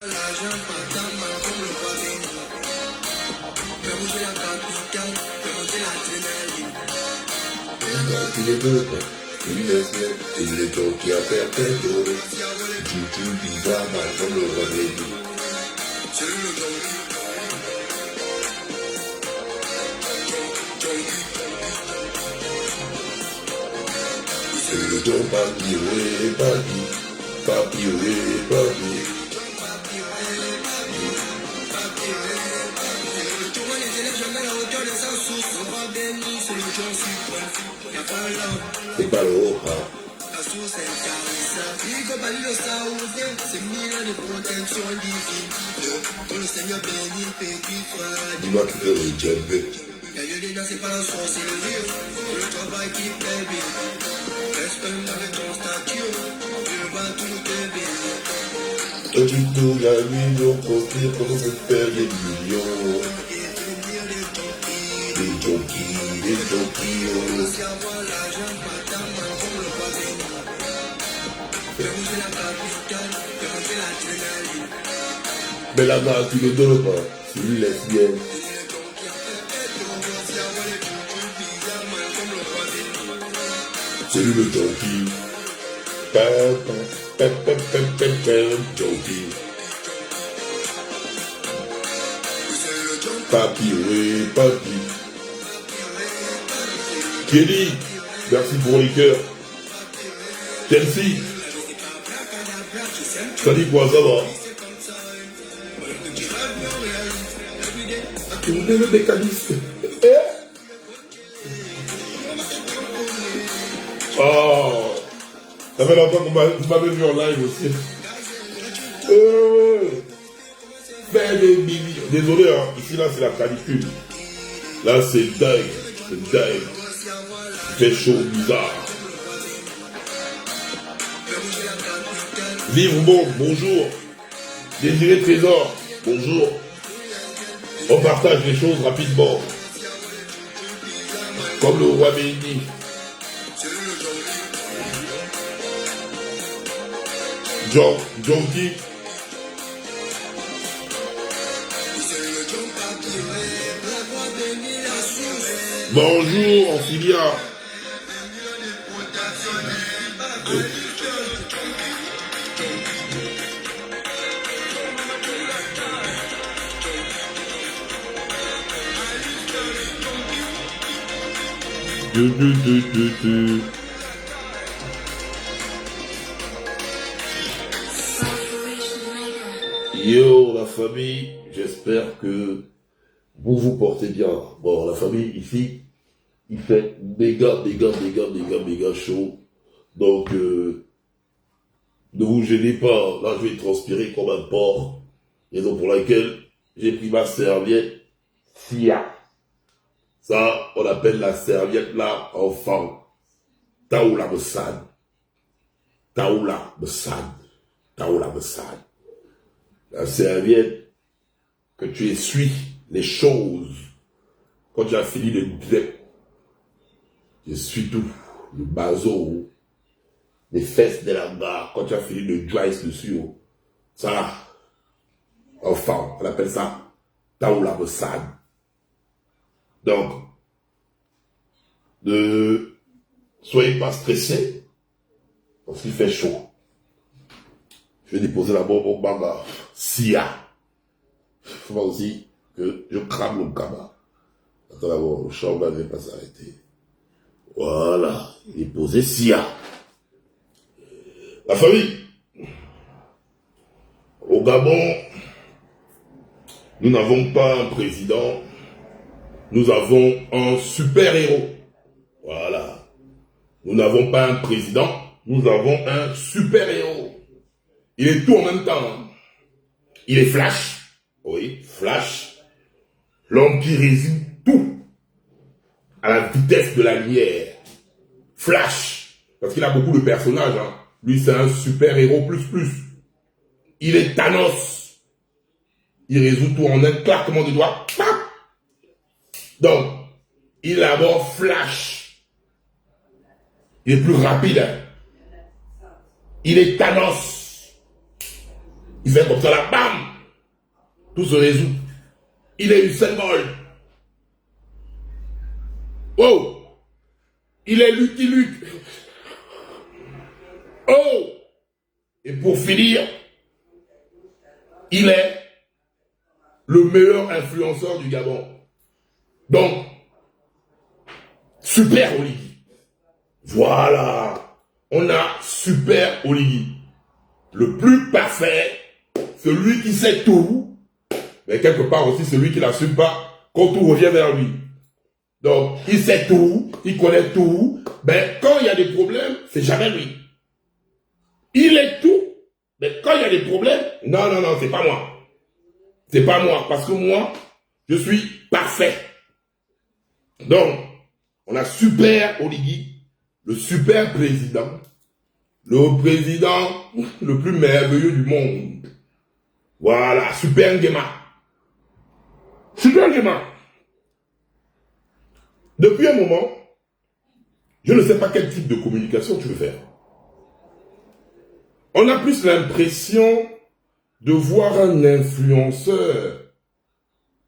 L'argent pas tant mal comme le roi béni. Fais bouger la capitale, fais monter l'adrénaline. Regarde tous les deux, une laisse-les, et les gens qui a fait tête, tu bizarre mal comme le roi béni. C'est lui le donkey. C'est le don papi, ouais, papi, ouais, papi. C'est pas le haut, hein. La source est caressante. Il compagnie le saoudien, c'est mille ans de protection divine. Quand le Seigneur bénit le pays froid. Dis-moi qui fait le djembé. La gueule des c'est pas la sorcellerie. Le travail qui plaît bien. Respect avec ton statut. Dieu va tout te bénir. Toi tu tournes la nuit, on construit pour se faire des millions. Des jonquilles, oh. Si avoir l'argent, pas tant mal comme le roi béni. Fais bouger la capitale, fais monter l'adrénaline. Mais la main, tu ne donnes pas, c'est une lesbienne. C'est lui le jonquille. Jonquille. Papi, oui, papi. Kelly, merci pour les cœurs. Chelsea, ça dit quoi, ça va? Tu me donnes des calices. Oh, ça fait longtemps que vous m'avez vu en live aussi. Ben des millions. Désolé, hein, ici là c'est la canicule. Là c'est dingue, c'est dingue. Il fait chaud, bizarre. Vivre bon, bonjour. Désiré Trésor, bonjour. On partage les choses rapidement. Comme le roi béni. Jonky. Bonjour, Amphilia. Yo, la famille, j'espère que vous vous portez bien. Bon, la famille, ici, il fait méga chaud. Donc, ne vous gênez pas. Là, je vais transpirer comme un porc. Raison pour laquelle j'ai pris ma serviette Sia. Ça, on appelle la serviette là, enfant. Taoula Messad. Taoula Messad. Taoula Messad. La serviette que tu essuies les choses quand tu as fini de grep. Tu essuies tout. Le bazo, les fesses de la barre, quand tu as fini de dry dessus. Ça là. Enfin, on appelle ça Taoula Messad. Donc, ne soyez pas stressés parce qu'il fait chaud. Je vais déposer la bombe au banga. Sia. Il faut voir aussi que je crame le kaba. Attends d'abord, le champ là ne va pas s'arrêter. Voilà. Déposer Sia. La famille. Au Gabon, nous n'avons pas un président. Nous avons un super-héros. Voilà. Nous n'avons pas un président. Nous avons un super-héros. Il est tout en même temps. Il est Flash. Oui, Flash. L'homme qui résume tout à la vitesse de la lumière. Flash. Parce qu'il a beaucoup de personnages. Hein. Lui, c'est un super-héros plus. Il est Thanos. Il résout tout en un claquement de doigts. Donc, il a d'abord Flash. Il est plus rapide. Hein. Il est Thanos. Il fait comme ça là, bam! tout se résout. Il est Usain Bolt. Oh, il est Lucky Luke. Oh, et pour finir, il est le meilleur influenceur du Gabon. Donc, Super Oligui. Voilà, on a Super Oligui. Le plus parfait, celui qui sait tout, mais quelque part aussi celui qui n'assume pas quand tout revient vers lui. Donc, il sait tout, il connaît tout, mais quand il y a des problèmes, c'est jamais lui. Il est tout, mais quand il y a des problèmes, non, non, non, c'est pas moi. C'est pas moi, parce que moi, je suis parfait. Donc, on a Super Oligui, le super président, le président le plus merveilleux du monde. Voilà, Super Nguema. Super Nguema. Depuis un moment, je ne sais pas quel type de communication tu veux faire. On a plus l'impression de voir un influenceur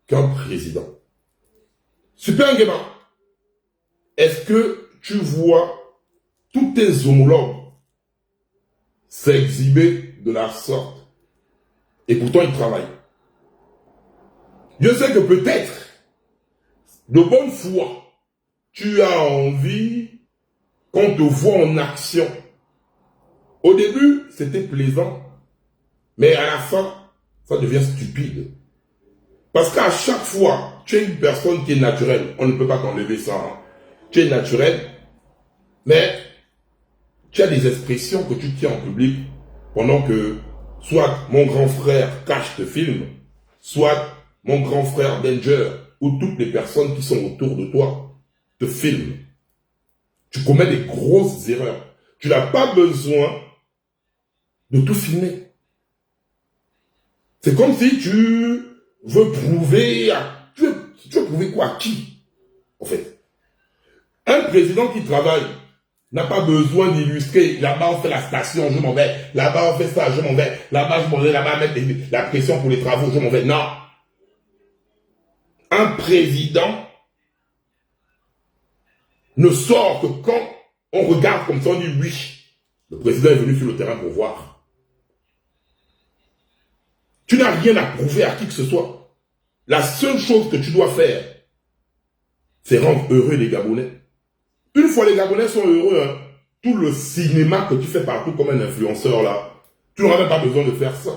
qu'un président. Super Nguema, est-ce que tu vois tous tes homologues s'exhiber de la sorte? Et pourtant, ils travaillent. Je sais que peut-être, de bonne foi, tu as envie qu'on te voit en action. Au début, c'était plaisant, mais à la fin, ça devient stupide. Parce qu'à chaque fois, tu es une personne qui est naturelle. On ne peut pas t'enlever ça. Hein. Tu es naturel, mais tu as des expressions que tu tiens en public pendant que soit mon grand frère Cash te filme, soit mon grand frère Danger ou toutes les personnes qui sont autour de toi te filment. Tu commets des grosses erreurs. Tu n'as pas besoin de tout filmer. C'est comme si tu veux prouver à... Tu veux prouver quoi à qui, en fait? Un président qui travaille n'a pas besoin d'illustrer. Là-bas, on fait la station, je m'en vais. Là-bas, on fait ça, je m'en vais. Là-bas, je m'en vais. Là-bas, mettre la pression pour les travaux, je m'en vais. Non. Un président ne sort que quand on regarde comme ça, on dit oui. Le président est venu sur le terrain pour voir. Tu n'as rien à prouver à qui que ce soit. La seule chose que tu dois faire, c'est rendre heureux les Gabonais. Une fois les Gabonais sont heureux, hein, tout le cinéma que tu fais partout comme un influenceur là, tu n'auras même pas besoin de faire ça.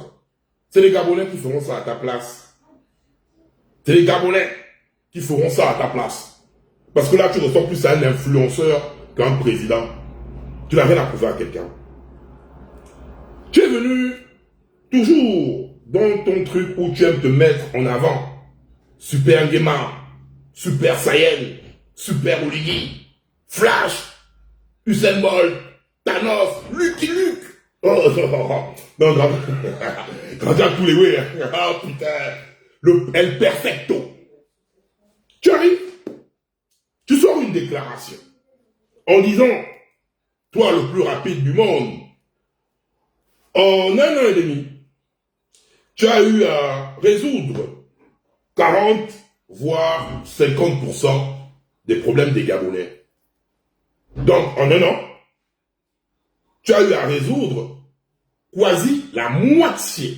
C'est les Gabonais qui feront ça à ta place. C'est les Gabonais qui feront ça à ta place. Parce que là, tu ressembles plus à un influenceur qu'un président. Tu n'as rien à prouver à quelqu'un. Tu es venu toujours dans ton truc où tu aimes te mettre en avant. Super Nguema, Super Saiyan, Super Oligui, Flash, Usain Bolt, Thanos, Lucky Luke. Oh, non, non. Quand tu as tous les ouais. Oh putain. Le El Perfecto. Tu arrives, tu sors une déclaration en disant, toi le plus rapide du monde, en un an et demi, tu as eu à résoudre 40 voire 50% des problèmes des Gabonais. Donc, en un an, tu as eu à résoudre quasi la moitié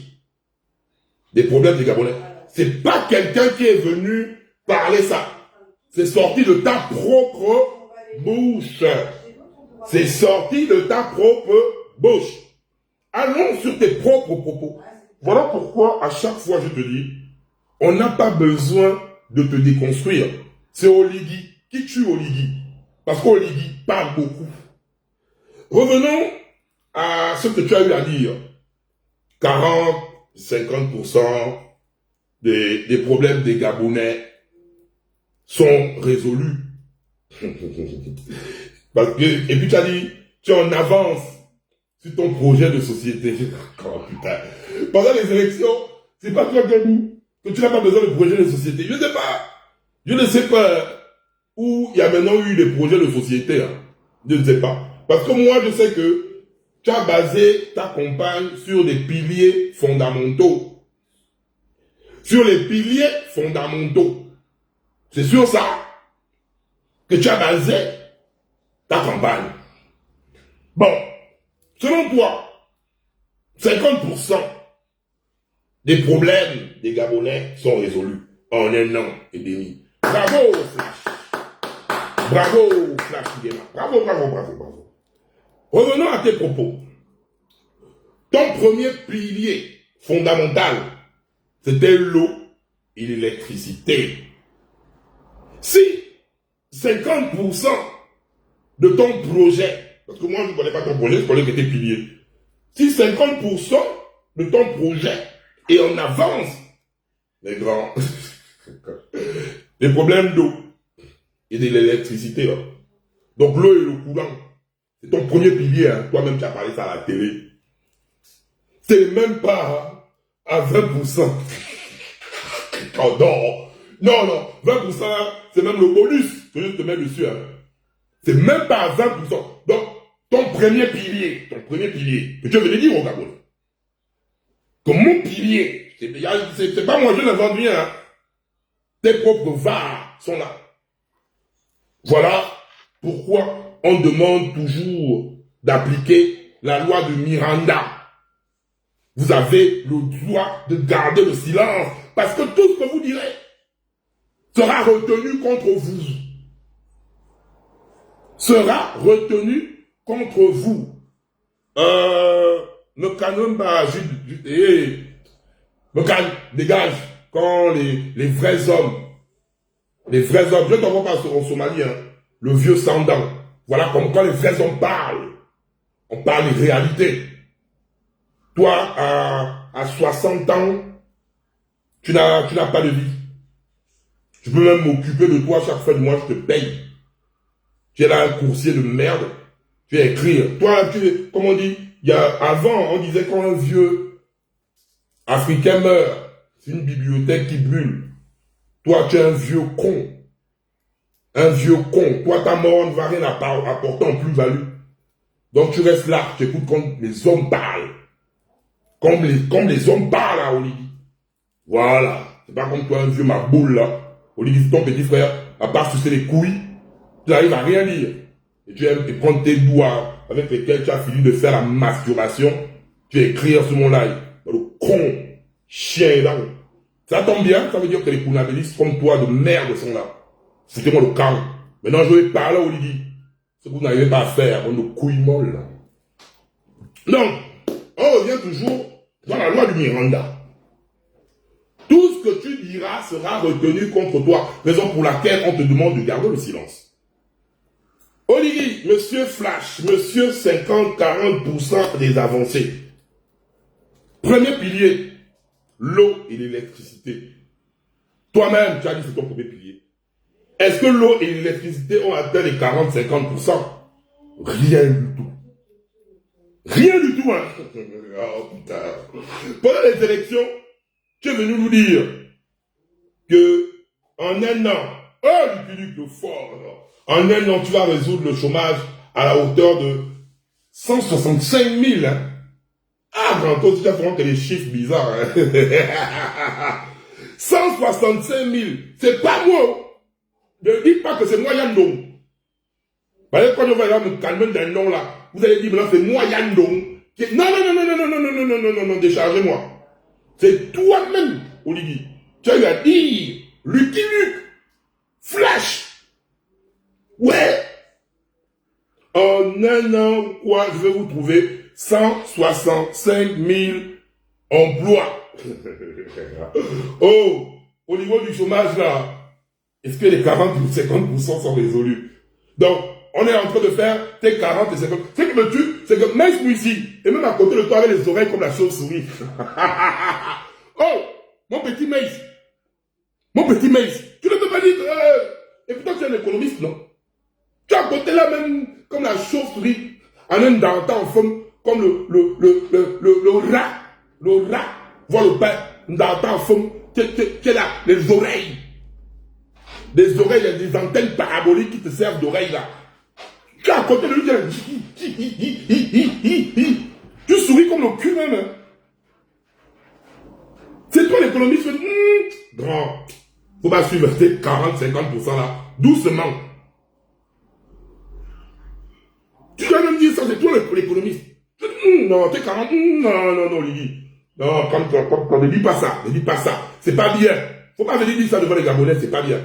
des problèmes des Gabonais. C'est pas quelqu'un qui est venu parler ça. C'est sorti de ta propre bouche. C'est sorti de ta propre bouche. Allons sur tes propres propos. Voilà pourquoi, à chaque fois, je te dis, on n'a pas besoin de te déconstruire. C'est Oligui qui tue Oligui. Parce qu'Oligui parle beaucoup. Revenons à ce que tu as eu à dire. 40, 50% des problèmes des Gabonais sont résolus. Parce que, et puis tu as dit, tu es en avance sur ton projet de société. Oh putain. Pendant les élections, c'est pas toi qui as dit que tu n'as pas besoin de projet de société. Je ne sais pas. Je ne sais pas où il y a maintenant eu des projets de société. Hein. Je ne sais pas. Parce que moi, je sais que tu as basé ta campagne sur des piliers fondamentaux. sur les piliers fondamentaux. C'est sur ça que tu as basé ta campagne. Bon, selon toi, 50% des problèmes des Gabonais sont résolus en 1 an et demi. Bravo, Flash. Bravo, Flash Nguema. Bravo, bravo, bravo, bravo. Revenons à tes propos. Ton premier pilier fondamental, c'était l'eau et l'électricité. Si 50% de ton projet, parce que moi je ne connais pas ton projet, je connais que tes piliers. Si 50% de ton projet est en avance, les grands, les problèmes d'eau et de l'électricité, là. Donc l'eau et le courant, c'est ton premier pilier, hein. Toi-même tu as parlé ça à la télé. C'est même pas à 20%. Oh non, non, non, 20%, c'est même le bonus que je te mets dessus. Hein. C'est même pas à 20%. Donc, ton premier pilier, que tu veux dire au Gabon, que mon pilier, c'est pas moi, je n'invente rien. Hein. Tes propres VAR sont là. Voilà pourquoi on demande toujours d'appliquer la loi de Miranda. Vous avez le droit de garder le silence parce que tout ce que vous direz sera retenu contre vous. Sera retenu contre vous. Me calme pas, me calme, dégage, quand les vrais hommes, je ne t'envoie pas en Somalie, hein, le vieux Sandan, voilà comme quand les vrais hommes parlent, on parle de réalité. Toi, à 60 ans, tu n'as pas de vie. Je peux même m'occuper de toi chaque fin du mois, je te paye. Tu es là un coursier de merde, tu vas écrire. Toi, comme on dit, avant, on disait quand un vieux Africain meurt, c'est une bibliothèque qui brûle. Toi, tu es un vieux con. Un vieux con. Toi, ta mort ne va rien apporter en plus-value. Donc, tu restes là, tu écoutes quand les hommes parlent. Comme les hommes parlent à Olivier. Voilà. C'est pas comme toi, un vieux maboule là. Olivier, c'est ton petit frère. À part sucer les couilles, tu n'arrives à rien lire. Et tu aimes te prendre tes doigts avec lesquels tu as fini de faire la masturbation. Tu vas écrire sur mon live. Le con, chien là. Ça tombe bien, ça veut dire que les pounabélistes comme toi de merde sont là. Foutez-moi le camp. Maintenant, je vais parler à Olivier. Ce que vous n'arrivez pas à faire, on nos couilles molles là. Donc, on revient toujours dans la loi du Miranda. Tout ce que tu diras sera retenu contre toi, raison pour laquelle on te demande de garder le silence. Olivier, monsieur Flash, monsieur 50-40% des avancées. Premier pilier, l'eau et l'électricité. Toi-même, tu as dit que c'est ton premier pilier. Est-ce que l'eau et l'électricité ont atteint les 40-50%? Rien du tout. Rien du tout, hein. Oh putain. Pendant les élections, tu es venu nous dire que en 1 an, le fort, en 1 an, tu vas résoudre le chômage à la hauteur de 165 000. Hein. Ah, grand chose, tu as vraiment que les chiffres bizarres. Hein. 165 000. C'est pas moi. Ne dites pas que c'est moi Yandong. Quand on va me calmer d'un nom là, vous allez dire, maintenant c'est moi Yandong. Non, déchargez-moi. C'est toi-même, Olivier. Tu as eu à dire, Lucky Luke, Flash. Ouais. En 1 an, quoi, je vais vous trouver 165 000 emplois. Oh, au niveau du chômage là, est-ce que les 40 ou 50% sont résolus? Donc, on est en train de faire tes 40 et 50. Ce qui me tue, c'est que même ici, et même à côté de toi avec les oreilles comme la chauve-souris. Oh, mon petit Maïs. Tu ne peux pas dire que... et pourtant tu es un économiste, non? Tu es à côté là même comme la chauve-souris, en un dentin en forme, comme le rat. Le rat, voit le pain, dentin en forme, tu es là, les oreilles. Des oreilles, il y a des antennes paraboliques qui te servent d'oreilles là. Tu es à côté de lui, tu souris comme le cul même. Hein. C'est toi l'économiste fait, grand, faut pas suivre tes 40-50% là, doucement. Tu dois même dire ça, c'est toi l'économiste. Non, t'es 40, non, Lili. Non, comme, ne dis pas ça, ne dis pas ça. C'est pas bien. Faut pas venir dire ça devant les Gabonais, c'est pas bien.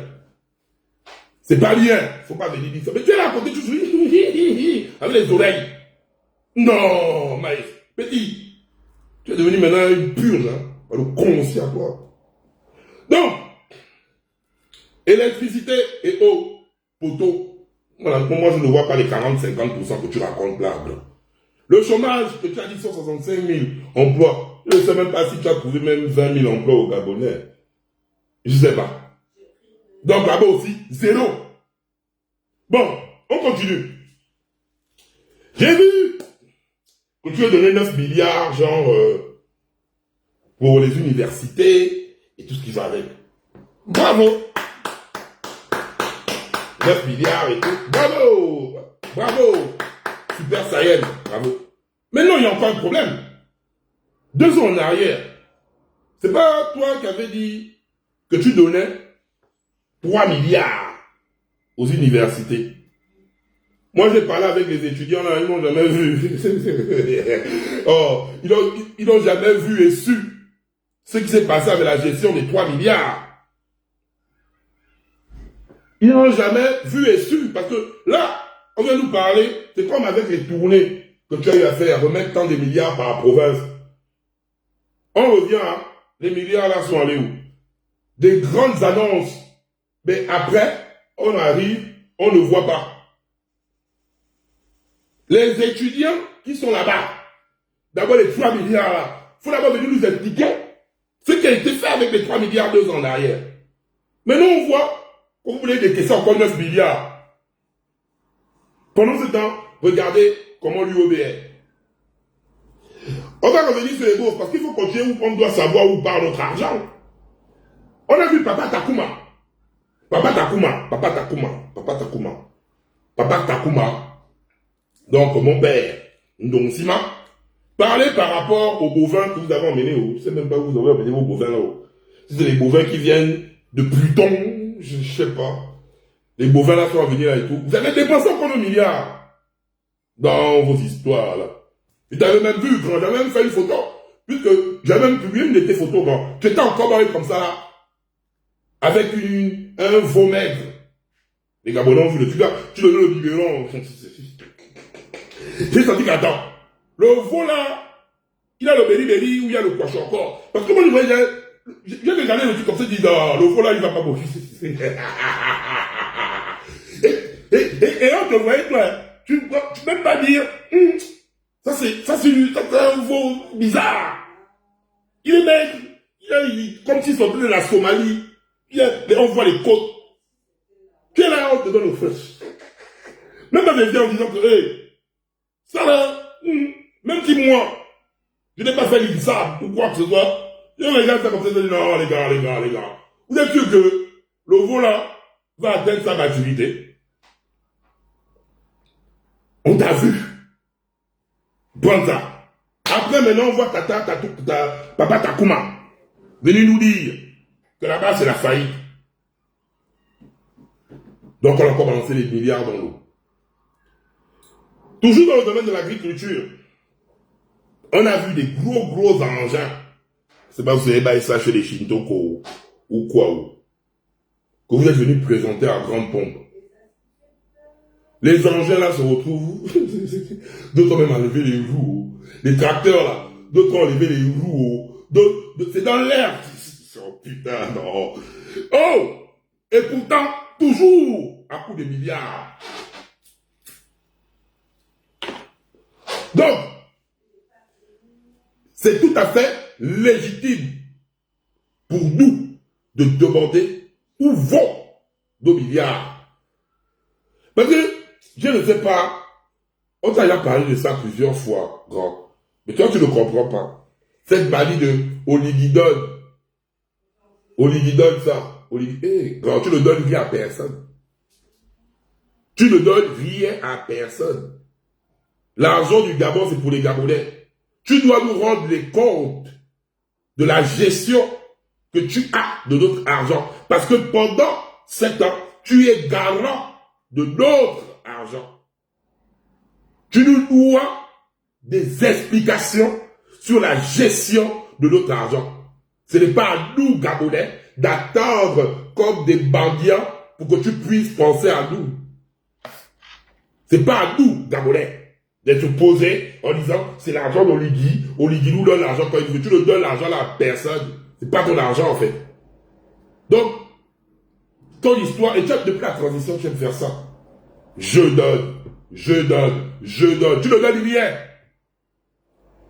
C'est pas bien. Faut pas venir dire ça. Mais tu es là à côté, tu joues, avec les oreilles. Non, Maïs, petit. Tu es devenu maintenant une purge, hein. Le con aussi à toi. Donc, électricité et eau, poteau. Voilà, pour moi, je ne vois pas les 40-50% que tu racontes là. Le chômage, que tu as dit 165 000 emplois, je ne sais même pas si tu as trouvé même 20 000 emplois au Gabonais. Je ne sais pas. Donc là-bas aussi, zéro. Bon, on continue. J'ai vu que tu as donné 9 milliards, genre, pour les universités et tout ce qui va avec. Bravo! 9 milliards et tout. Bravo! Bravo! Super Saiyan, bravo. Maintenant, il y a encore un problème. 2 ans en arrière, c'est pas toi qui avais dit que tu donnais 3 milliards aux universités. Moi, j'ai parlé avec les étudiants, là, ils n'ont jamais vu. Oh, ils n'ont jamais vu et su ce qui s'est passé avec la gestion des 3 milliards. Ils n'ont jamais vu et su, parce que là, on vient nous parler, c'est comme avec les tournées que tu as eu à faire, remettre tant de milliards par province. On revient, hein, les milliards là sont allés où? Des grandes annonces. Mais après, on arrive, on ne voit pas. Les étudiants qui sont là-bas, d'abord les 3 milliards là, il faut d'abord venir nous expliquer ce qui a été fait avec les 3 milliards 2 ans en arrière. Maintenant, on voit qu'on voulait décaisser encore 9 milliards. Pendant ce temps, regardez comment l'UOB est. On va revenir sur les bourses parce qu'il faut continuer où on doit savoir où part notre argent. On a vu Papa Takuma. Papa Takuma. Donc, mon père, Ndong-Sima, parlait par rapport aux bovins que vous avez emmenés. Je ne sais même pas où vous avez emmené vos bovins là-haut. Si c'est les bovins qui viennent de Pluton, je ne sais pas. Les bovins là sont venus là et tout. Vous avez dépensé encore 2 milliards dans vos histoires là. Et tu avais même vu, grand, j'avais même fait une photo. Puisque j'avais même publié une de tes photos, grand. Tu étais encore barré comme ça là. Avec un veau maigre. Les Gabonais ont vu le truc là. Tu donnais le biberon. J'ai senti qu'attends. Le veau là, il a le béli ou il y a le poisson encore. Parce que moi je voyais, j'ai regardé le truc comme ça, je dis, non, le veau là, il va pas bouger. Et on te voyait, toi, tu peux même pas dire, ça c'est un veau bizarre. Il est maigre, comme s'il sortait de la Somalie, on voit les côtes. Tu es là, on te donne le flash. Même dans les gens en disant que, ça là, même si moi, je n'ai pas fait l'INSA ou quoi que ce soit, je regarde ça comme ça, je dis, non, les gars, vous êtes sûr que le veau là va atteindre sa maturité? On t'a vu. Bon ça. Après, maintenant, on voit Papa Takuma venir nous dire que là-bas, c'est la faillite. Donc, on a encore balancé les milliards dans l'eau. Toujours dans le domaine de l'agriculture, on a vu des gros engins. C'est pas vous savez pas ça chez les Shintoko ou quoi, que vous êtes venu présenter à grande pompe. Les engins là se retrouvent, d'autres ont même enlevé les roues, les tracteurs là, d'autres ont enlevé les roues, c'est dans l'air. Oh putain, non. Oh! Et pourtant, toujours à coup de milliards. Donc, c'est tout à fait légitime pour nous de demander où vont nos milliards. Parce que, je ne sais pas, on t'a déjà parlé de ça plusieurs fois, grand. Mais toi, tu ne comprends pas. Cette maladie de oligidone, ça. Grand, tu ne donnes rien à personne. Tu ne donnes rien à personne. L'argent du Gabon, c'est pour les Gabonais. Tu dois nous rendre les comptes de la gestion que tu as de notre argent. Parce que pendant 7 ans, tu es garant de notre argent. Tu nous dois des explications sur la gestion de notre argent. Ce n'est pas à nous, Gabonais, d'attendre comme des mendiants pour que tu puisses penser à nous. C'est pas à nous, Gabonais, d'être posés en disant c'est l'argent d'Oligui. Oligui nous donne l'argent quand il veut. Tu ne donnes l'argent à la personne. C'est pas ton argent en fait. Donc, ton histoire, et tu as depuis la transition, tu aimes faire ça. Je donne, je donne, je donne. Tu ne donnes rien.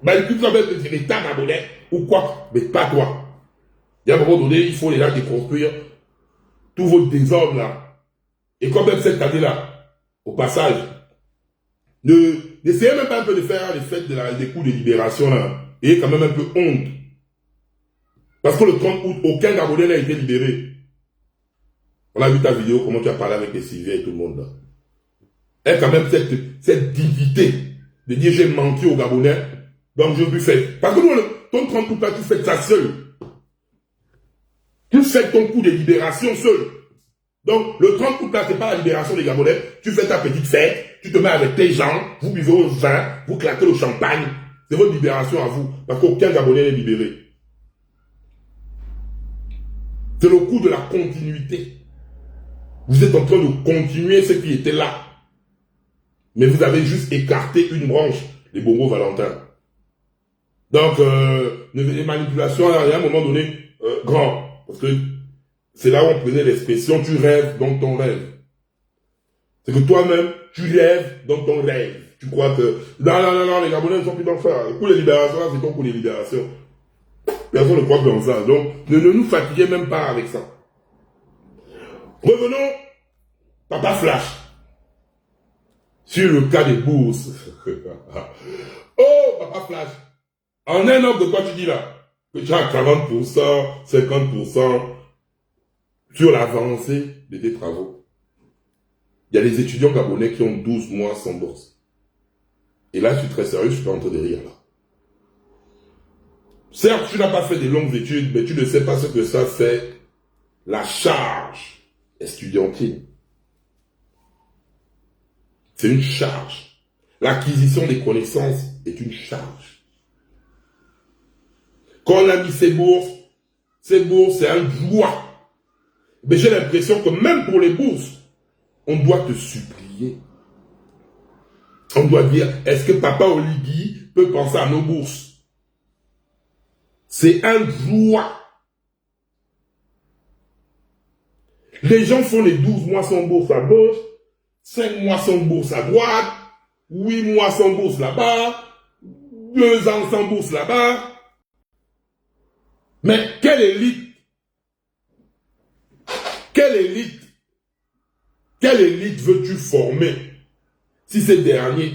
Mais tu dois mettre l'État Gabonais ou quoi? Mais pas toi. Il y a un moment donné, il faut déjà déconstruire tout votre désordre là. Et quand même cette année-là, au passage, n'essayez même pas un peu de faire les fêtes des coups de libération là. Et quand même un peu honte. Parce que le 30 août, aucun Gabonais n'a été libéré. On a vu ta vidéo, comment tu as parlé avec les civils et tout le monde là. Et quand même cette dignité de dire j'ai menti aux Gabonais, donc je lui fais. Parce que nous, ton 30 août là, tu fais ça seul. Tu fais ton coup de libération seul. Donc, le 30 août là, c'est pas la libération des Gabonais. Tu fais ta petite fête, tu te mets avec tes gens, vous buvez au vin, vous claquez le champagne. C'est votre libération à vous. Parce qu'aucun Gabonais n'est libéré. C'est le coup de la continuité. Vous êtes en train de continuer ce qui était là. Mais vous avez juste écarté une branche, les Bongo Valentin. Donc, les manipulations, à un moment donné, grand. Parce que c'est là où on prenait l'expression, tu rêves dans ton rêve. C'est que toi-même, tu rêves dans ton rêve. Tu crois que, non, les Gabonais ne sont plus dans ça. Le coup de libération, là, c'est ton coup de libération. Personne ne croit dans ça. Donc, ne nous fatiguez même pas avec ça. Revenons, Papa Flash, sur le cas des bourses. Oh, Papa Flash, en un an de quoi tu dis là? Que tu as 40%, 50% sur l'avancée de tes travaux. Il y a des étudiants gabonais qui ont 12 mois sans bourse. Et là, je suis très sérieux, je suis pas en train de rire là. Certes, tu n'as pas fait des longues études, mais tu ne sais pas ce que ça fait, la charge estudiantine. C'est une charge. L'acquisition des connaissances est une charge. Quand on a mis ces bourses, c'est un droit. Mais j'ai l'impression que même pour les bourses, on doit te supplier. On doit dire, est-ce que Papa Oligui peut penser à nos bourses? C'est un droit. Les gens font les 12 mois sans bourse à gauche, 5 mois sans bourse à droite, 8 mois sans bourse là-bas, 2 ans sans bourse là-bas. Mais quelle élite? Quelle élite veux-tu former si ces derniers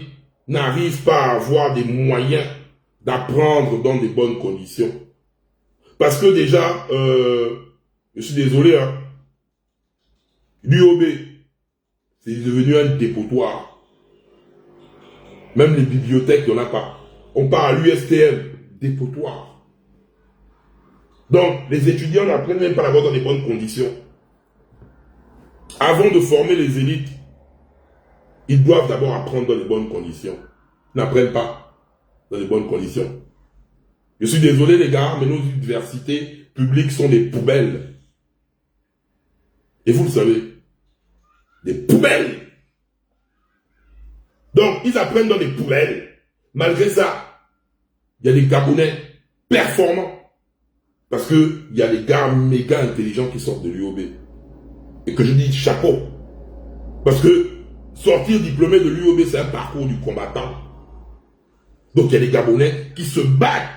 n'arrivent pas à avoir des moyens d'apprendre dans des bonnes conditions? Parce que déjà, je suis désolé, hein, l'UOB, c'est devenu un dépotoir. Même les bibliothèques, il n'y en a pas. On parle à l'USTM, dépotoir. Donc, les étudiants n'apprennent même pas à avoir dans des bonnes conditions. Avant de former les élites, ils doivent d'abord apprendre dans les bonnes conditions. Ils n'apprennent pas dans les bonnes conditions. Je suis désolé les gars, mais nos universités publiques sont des poubelles. Et vous le savez. Des poubelles. Donc, ils apprennent dans des poubelles. Malgré ça, il y a des Gabonais performants. Parce que il y a des gars méga intelligents qui sortent de l'UOB. Et que je dis chapeau. Parce que sortir diplômé de l'UOB, c'est un parcours du combattant. Donc il y a des Gabonais qui se battent.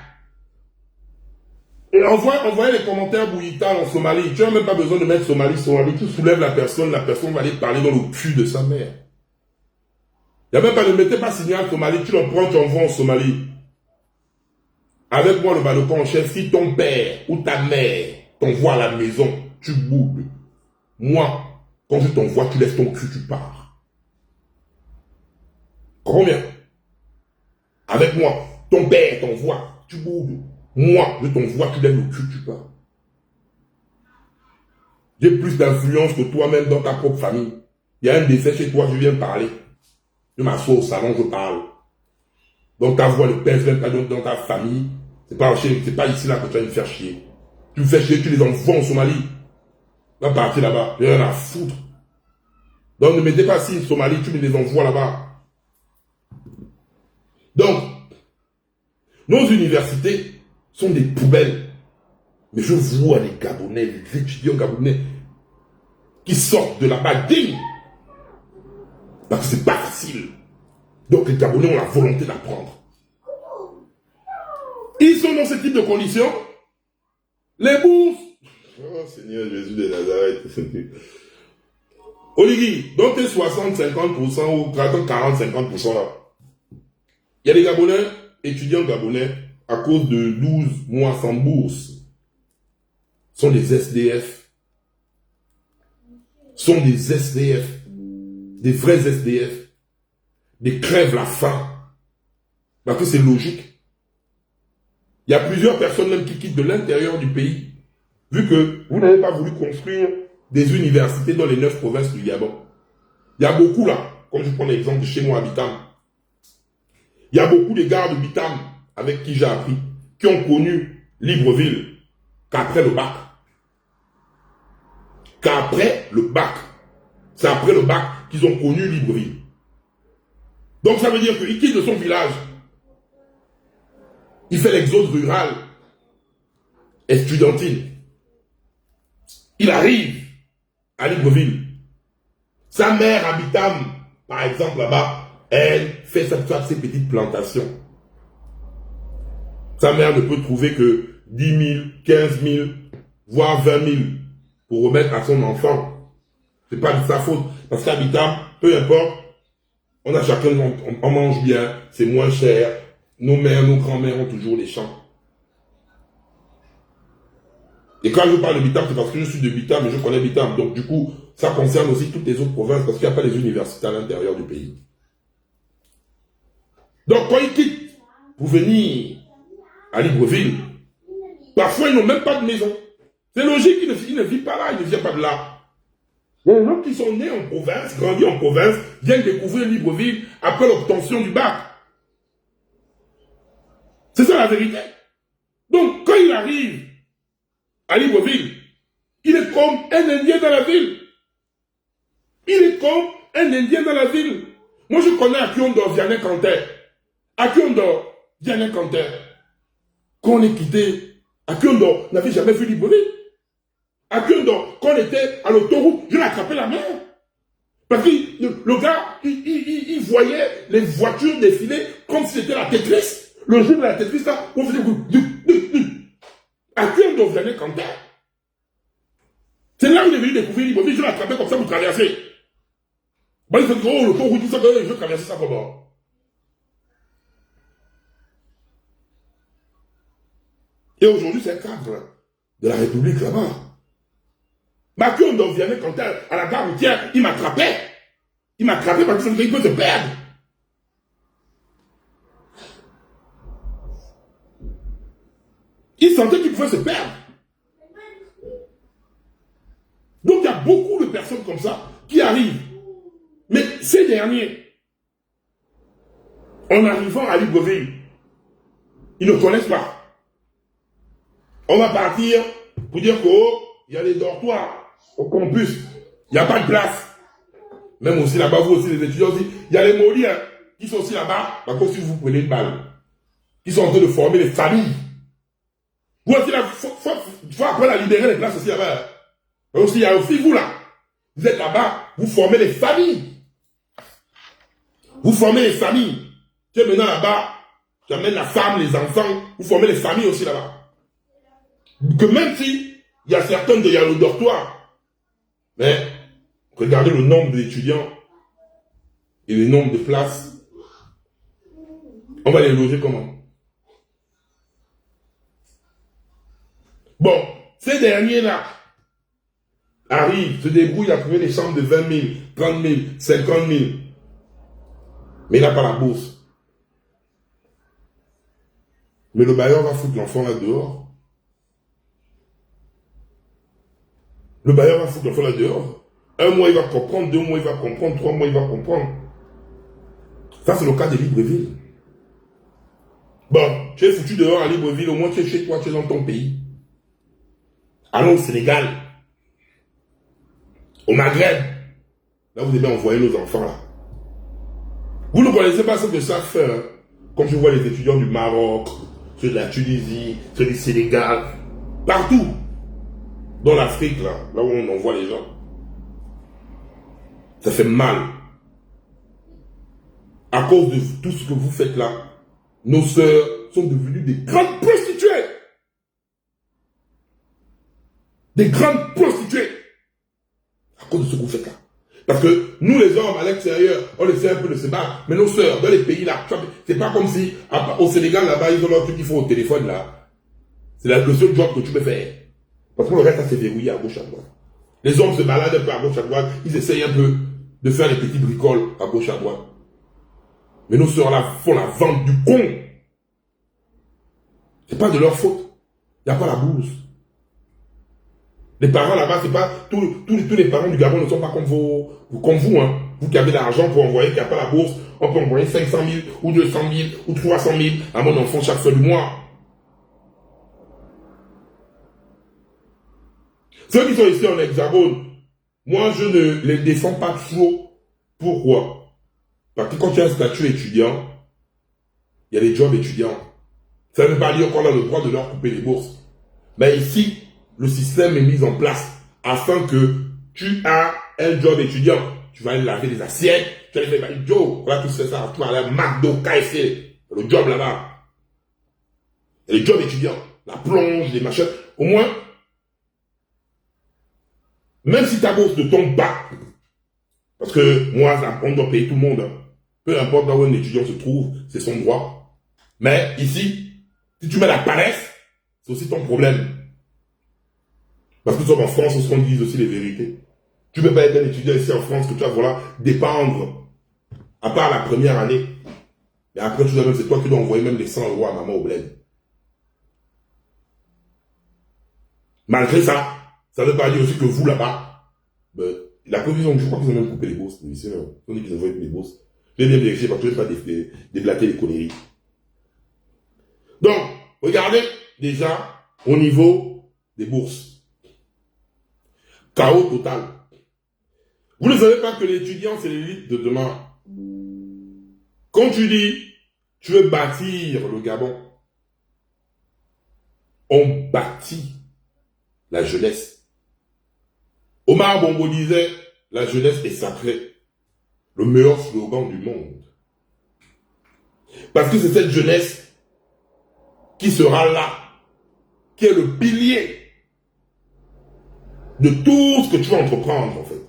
Et envoyez les commentaires bouillital en Somalie. Tu n'as même pas besoin de mettre Somalie. Tu soulèves la personne va aller parler dans le cul de sa mère. Il n'y a même pas de mettez pas signal Somalie, tu le prends, tu envoies en Somalie. Avec moi, le balcon en chef, si ton père ou ta mère t'envoie à la maison, tu boudes. Moi, quand je t'envoie, tu laisses ton cul, tu pars. Combien? Avec moi, ton père t'envoie, tu boudes. Moi, je t'envoie, tu lèves le cul, tu pars. J'ai plus d'influence que toi-même dans ta propre famille. Il y a un décès chez toi, je viens parler. Je m'assois au salon, je parle. Donc ta voix ne pèse même pas dans ta famille. C'est pas ici là que tu vas me faire chier. Tu me fais chier, tu les envoies en Somalie. Va partir là-bas, j'ai rien à foutre. Donc ne mettez pas si Somalie, tu me les envoies là-bas. Donc, nos universités sont des poubelles. Mais je vois les Gabonais, les étudiants gabonais qui sortent de là-bas dignes. Parce que c'est pas facile. Donc les Gabonais ont la volonté d'apprendre. Ils sont dans ce type de conditions. Les bourses. Oh Seigneur Jésus de Nazareth. Oligui, donc tes 60-50% ou 40-50% là. Il y a des Gabonais, étudiants gabonais, à cause de 12 mois sans bourse, sont des SDF. Sont des SDF. Des vrais SDF. Des crèvent la faim. Parce que c'est logique. Il y a plusieurs personnes même qui quittent de l'intérieur du pays, vu que vous n'avez pas voulu construire des universités dans les 9 provinces du Gabon. Il y a beaucoup là, comme je prends l'exemple de chez moi à Bitam. Il y a beaucoup de gars de Bitam avec qui j'ai appris, qui ont connu Libreville qu'après le bac. Qu'après le bac. C'est après le bac qu'ils ont connu Libreville. Donc ça veut dire qu'il quitte de son village. Il fait l'exode rural, estudiantine. Il arrive à Libreville. Sa mère à Bitam, par exemple là-bas, elle fait ses petites plantations. Sa mère ne peut trouver que 10 000, 15 000, voire 20 000 pour remettre à son enfant. C'est pas de sa faute. Parce qu'à Bitam, peu importe, on a chacun, on mange bien, c'est moins cher. Nos mères, nos grands-mères ont toujours les champs. Et quand je parle de Bitam, c'est parce que je suis de Bitam et je connais Bitam. Donc du coup, ça concerne aussi toutes les autres provinces parce qu'il n'y a pas les universités à l'intérieur du pays. Donc quand ils quittent pour venir à Libreville, parfois ils n'ont même pas de maison. C'est logique, ils ne vivent pas là, ils ne viennent pas de là. Il y a des gens qui sont nés en province, grandis en province, viennent découvrir Libreville après l'obtention du bac. C'est ça la vérité. Donc, quand il arrive à Libreville, il est comme un Indien dans la ville. Il est comme un Indien dans la ville. Moi, je connais Akiondo Vianney Kanter. Akiondo Vianney Kanter. Quand on est quitté, Akiondo n'avait jamais vu Libreville. Akiondo, quand on était à l'autoroute, je l'ai attrapé la main. Parce que le gars, il voyait les voitures défiler comme si c'était la Tetris. Le jour de la Tetris, là, on faisait à qui on doit venir quand c'est là où il est venu découvrir Libreville, je l'ai attrapé comme ça pour traverser. Bon, il fait que, oh, le pauvre, tout ça, je vais traverser ça comment. Et aujourd'hui, c'est un cadre de la République là-bas. Mais qui on doit venir quand à la gare routière, il m'attrapait. Il m'attrapait parce qu'il peut se perdre. Il sentait qu'il pouvait se perdre. Donc il y a beaucoup de personnes comme ça qui arrivent. Mais ces derniers, en arrivant à Libreville, ils ne connaissent pas. On va partir pour dire qu'il y a des dortoirs au campus. Il n'y a pas de place. Même aussi là-bas, vous aussi, les étudiants aussi. Il y a les Moliens qui sont aussi là-bas. Par contre, si vous prenez une balle, qui sont en train de former les familles. Vous aussi, là, il faut après la libérer les places aussi là-bas. Mais aussi, il y a aussi vous là. Vous êtes là-bas, vous formez les familles. Vous formez les familles. Tu es maintenant là-bas, tu amènes la femme, les enfants, vous formez les familles aussi là-bas. Que même si il y a certains il y a le dortoir, mais regardez le nombre d'étudiants et le nombre de places. On va les loger comment? Bon, ces derniers-là arrivent, se débrouillent à trouver des chambres de 20 000, 30 000, 50 000. Mais il n'a pas la bourse. Mais le bailleur va foutre l'enfant là dehors. Le bailleur va foutre l'enfant là dehors. 1 mois, il va comprendre, 2 mois, il va comprendre, 3 mois, il va comprendre. Ça, c'est le cas de Libreville. Bon, tu es foutu dehors à Libreville, au moins tu es chez toi, tu es dans ton pays. Allons au Sénégal, au Maghreb. Là, vous devez envoyer nos enfants là. Vous ne connaissez pas ce que ça fait. Hein? Comme je vois les étudiants du Maroc, ceux de la Tunisie, ceux du Sénégal, partout. Dans l'Afrique, là où on envoie les gens. Ça fait mal. À cause de tout ce que vous faites là, nos sœurs sont devenues des grandes prostituées. Des grandes prostituées. À cause de ce que vous faites là. Parce que nous les hommes à l'extérieur, on essaie un peu de se battre. Mais nos sœurs, dans les pays là, c'est pas comme si au Sénégal là-bas, ils ont leur truc qu'il faut au téléphone là. C'est le seul job que tu peux faire. Parce que le reste, ça s'est verrouillé à gauche à droite. Les hommes se baladent un peu à gauche à droite. Ils essayent un peu de faire les petits bricoles à gauche à droite. Mais nos sœurs là font la vente du con. C'est pas de leur faute. Il n'y a pas la bourse. Les parents là-bas, c'est pas tous les parents du Gabon ne sont pas comme vous, hein. Vous qui avez l'argent pour envoyer, qui n'a pas la bourse, on peut envoyer 500 000 ou 200 000 ou 300 000 à mon enfant chaque fin du mois. Ceux qui sont ici en Hexagone, moi je ne les défends pas trop. Pourquoi? Parce que quand tu as un statut étudiant, il y a des jobs étudiants. Ça ne veut pas dire qu'on a le droit de leur couper les bourses. Mais ici, le système est mis en place afin que tu as un job étudiant. Tu vas aller laver des assiettes, tu vas aller faire Joe, voilà, tu fais ça, tu vas aller à McDo, KFC, le job là-bas. Et les jobs étudiants, la plonge, les machins. Au moins, même si ta bourse ne tombe pas, parce que moi, on doit payer tout le monde. Peu importe là où un étudiant se trouve, c'est son droit. Mais ici, si tu mets la paresse, c'est aussi ton problème. Parce que nous sommes en France, on se dit aussi les vérités. Tu ne peux pas être un étudiant ici en France que tu vas voilà, dépendre, à part la première année. Et après, c'est toi qui dois envoyer même les 100 euros à maman au bled. Malgré ça, ça ne veut pas dire aussi que vous là-bas, la provision, je crois qu'ils ont même coupé les bourses. Ici, on dit qu'ils envoient les bourses. Je vais bien vérifier parce que je ne vais pas déblater les conneries. Donc, regardez déjà au niveau des bourses. Chaos total. Vous ne savez pas que l'étudiant, c'est l'élite de demain. Quand tu dis, tu veux bâtir le Gabon, on bâtit la jeunesse. Omar Bongo disait, la jeunesse est sacrée. Le meilleur slogan du monde. Parce que c'est cette jeunesse qui sera là, qui est le pilier de tout ce que tu vas entreprendre, en fait.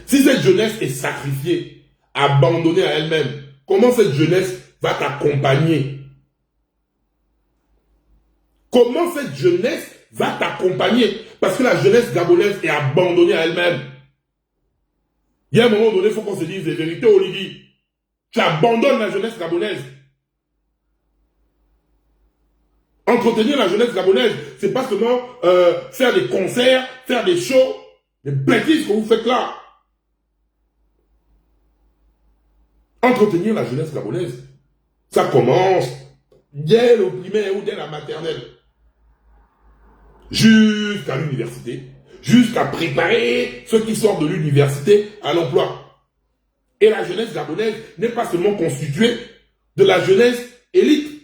Si cette jeunesse est sacrifiée, abandonnée à elle-même, comment cette jeunesse va t'accompagner? Comment cette jeunesse va t'accompagner? Parce que la jeunesse gabonaise est abandonnée à elle-même. Il y a un moment donné, il faut qu'on se dise les vérités, Olivier. Tu abandonnes la jeunesse gabonaise. Entretenir la jeunesse gabonaise, c'est pas seulement faire des concerts, faire des shows, des bêtises que vous faites là. Entretenir la jeunesse gabonaise, ça commence dès le primaire ou dès la maternelle, jusqu'à l'université, jusqu'à préparer ceux qui sortent de l'université à l'emploi. Et la jeunesse gabonaise n'est pas seulement constituée de la jeunesse élite.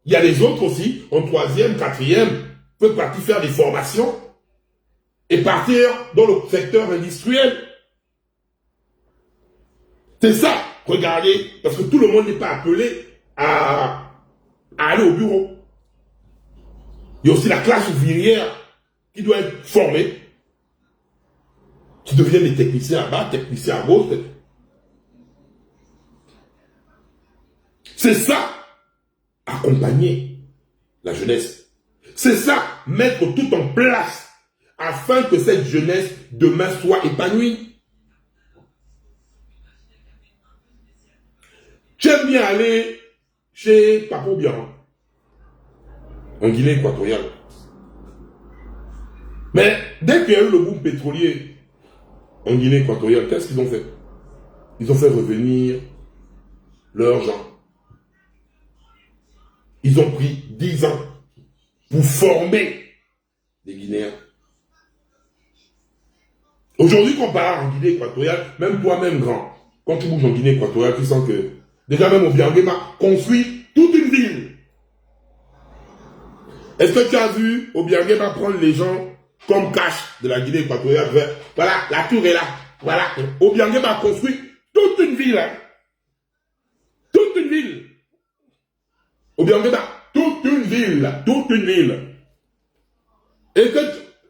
Il y a les autres aussi, en 3e, 4e, peuvent partir faire des formations et partir dans le secteur industriel. C'est ça, regardez, parce que tout le monde n'est pas appelé à aller au bureau. Il y a aussi la classe ouvrière qui doit être formée, qui deviennent des techniciens à bas, techniciens à gauche. C'est ça. Accompagner la jeunesse. C'est ça, mettre tout en place afin que cette jeunesse demain soit épanouie. J'aime bien aller chez Papo Bian, en Guinée équatoriale. Mais dès qu'il y a eu le boom pétrolier en Guinée équatoriale, qu'est-ce qu'ils ont fait? Ils ont fait revenir leurs gens. Ils ont pris 10 ans pour former des Guinéens. Aujourd'hui, qu'on part en Guinée équatoriale, même toi-même grand, quand tu bouges en Guinée équatoriale, tu sens que déjà même Obiangema construit toute une ville. Est-ce que tu as vu Obiangema prendre les gens comme cash de la Guinée équatoriale? Voilà, la tour est là. Voilà. Obiangema a construit toute une ville. Hein. Toute une ville. Obiangema, toute une ville. Toute une ville. Et que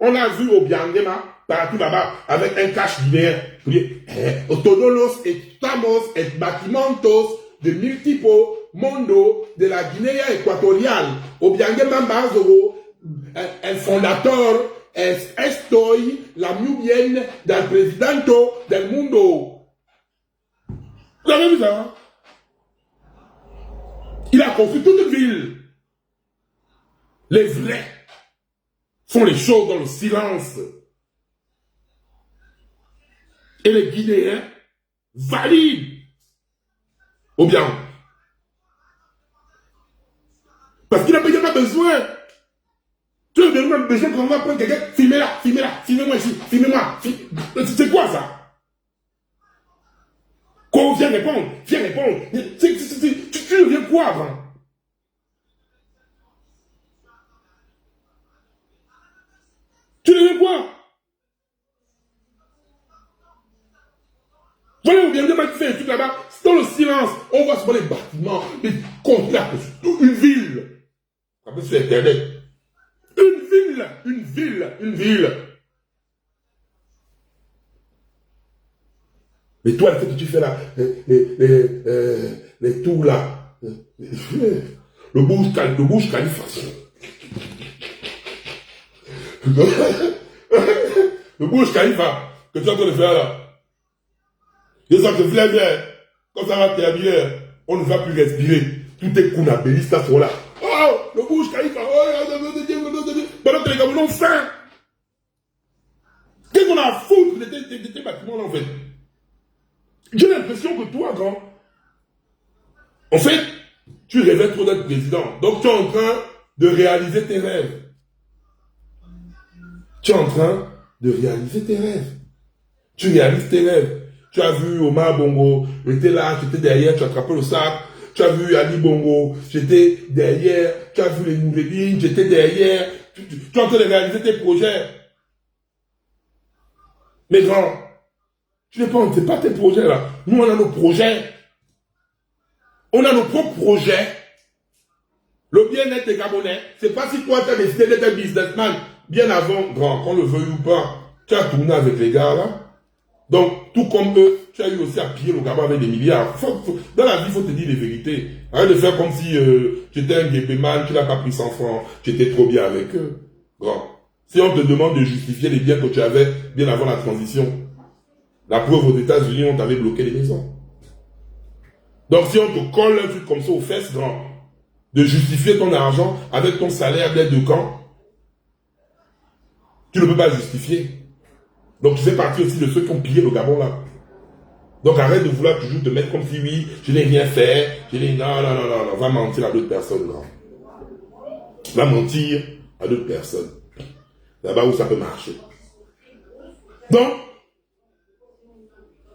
on a vu Obiangema partout là-bas avec un cash guinéen. Todos estamos en batimentos de multiples mondo de la Guinée équatoriale. Obiangema Bazogo, el fondateur, estoy la muy bien del presidente del mundo. Vous avez vu ça? Hein? Il a construit toute une ville. Les vrais font les choses dans le silence. Et les Guinéens valident Obiang. Parce qu'il n'a pas besoin. Tu as même besoin qu'on va prendre quelqu'un, filmez-la, filmez-moi ici, filmez-moi. C'est quoi ça? Quoi, viens répondre. Tu deviens quoi, grand? Tu deviens quoi? Voilà, Obiangema qui fait un truc là-bas, c'est dans le silence. On voit sur les bâtiments, les contrats, une ville. Ça peut sur Internet. Une ville. Mais toi, ce que tu fais là, les tours là, le Burj Khalifa. Le Burj Khalifa que tu es en train de faire là. Je sens que bien, quand ça va terminer, on ne va plus respirer. Tout est kounabélistes là sont là. Oh, le Burj Khalifa, pendant que les Gabonais ont faim. Qu'est-ce qu'on a à foutre de tes bâtiments là en fait? J'ai l'impression que toi, grand, en fait, tu rêvais trop d'être président. Donc tu es en train de réaliser tes rêves. Tu es en train de réaliser tes rêves. Tu réalises tes rêves. Tu as vu Omar Bongo, j'étais là, j'étais derrière, tu as attrapé le sac. Tu as vu Ali Bongo, j'étais derrière. Tu as vu les Noureddin, j'étais derrière. Tu es en train de réaliser tes projets. Mais grand, tu ne penses pas tes projets là. Nous, on a nos projets. On a nos propres projets. Le bien-être des Gabonais, c'est pas si toi tu as décidé d'être un businessman bien avant, grand, qu'on le veuille ou pas. Tu as tourné avec les gars là. Donc, tout comme eux, tu as eu aussi à piller le Gabon avec des milliards. Dans la vie, il faut te dire les vérités. Arrête de faire comme si j'étais un guépéman, tu n'as pas pris 100 francs, j'étais trop bien avec eux. Grand. Si on te demande de justifier les biens que tu avais bien avant la transition, la preuve aux États-Unis, on t'avait bloqué les maisons. Donc, si on te colle un truc comme ça aux fesses, grand, de justifier ton argent avec ton salaire d'aide de camp, tu ne peux pas justifier. Donc tu fais partie aussi de ceux qui ont pillé le Gabon là. Donc arrête de vouloir toujours te mettre comme si oui, je n'ai rien fait, non, va mentir à d'autres personnes. Non. Va mentir à d'autres personnes. Là-bas où ça peut marcher. Donc,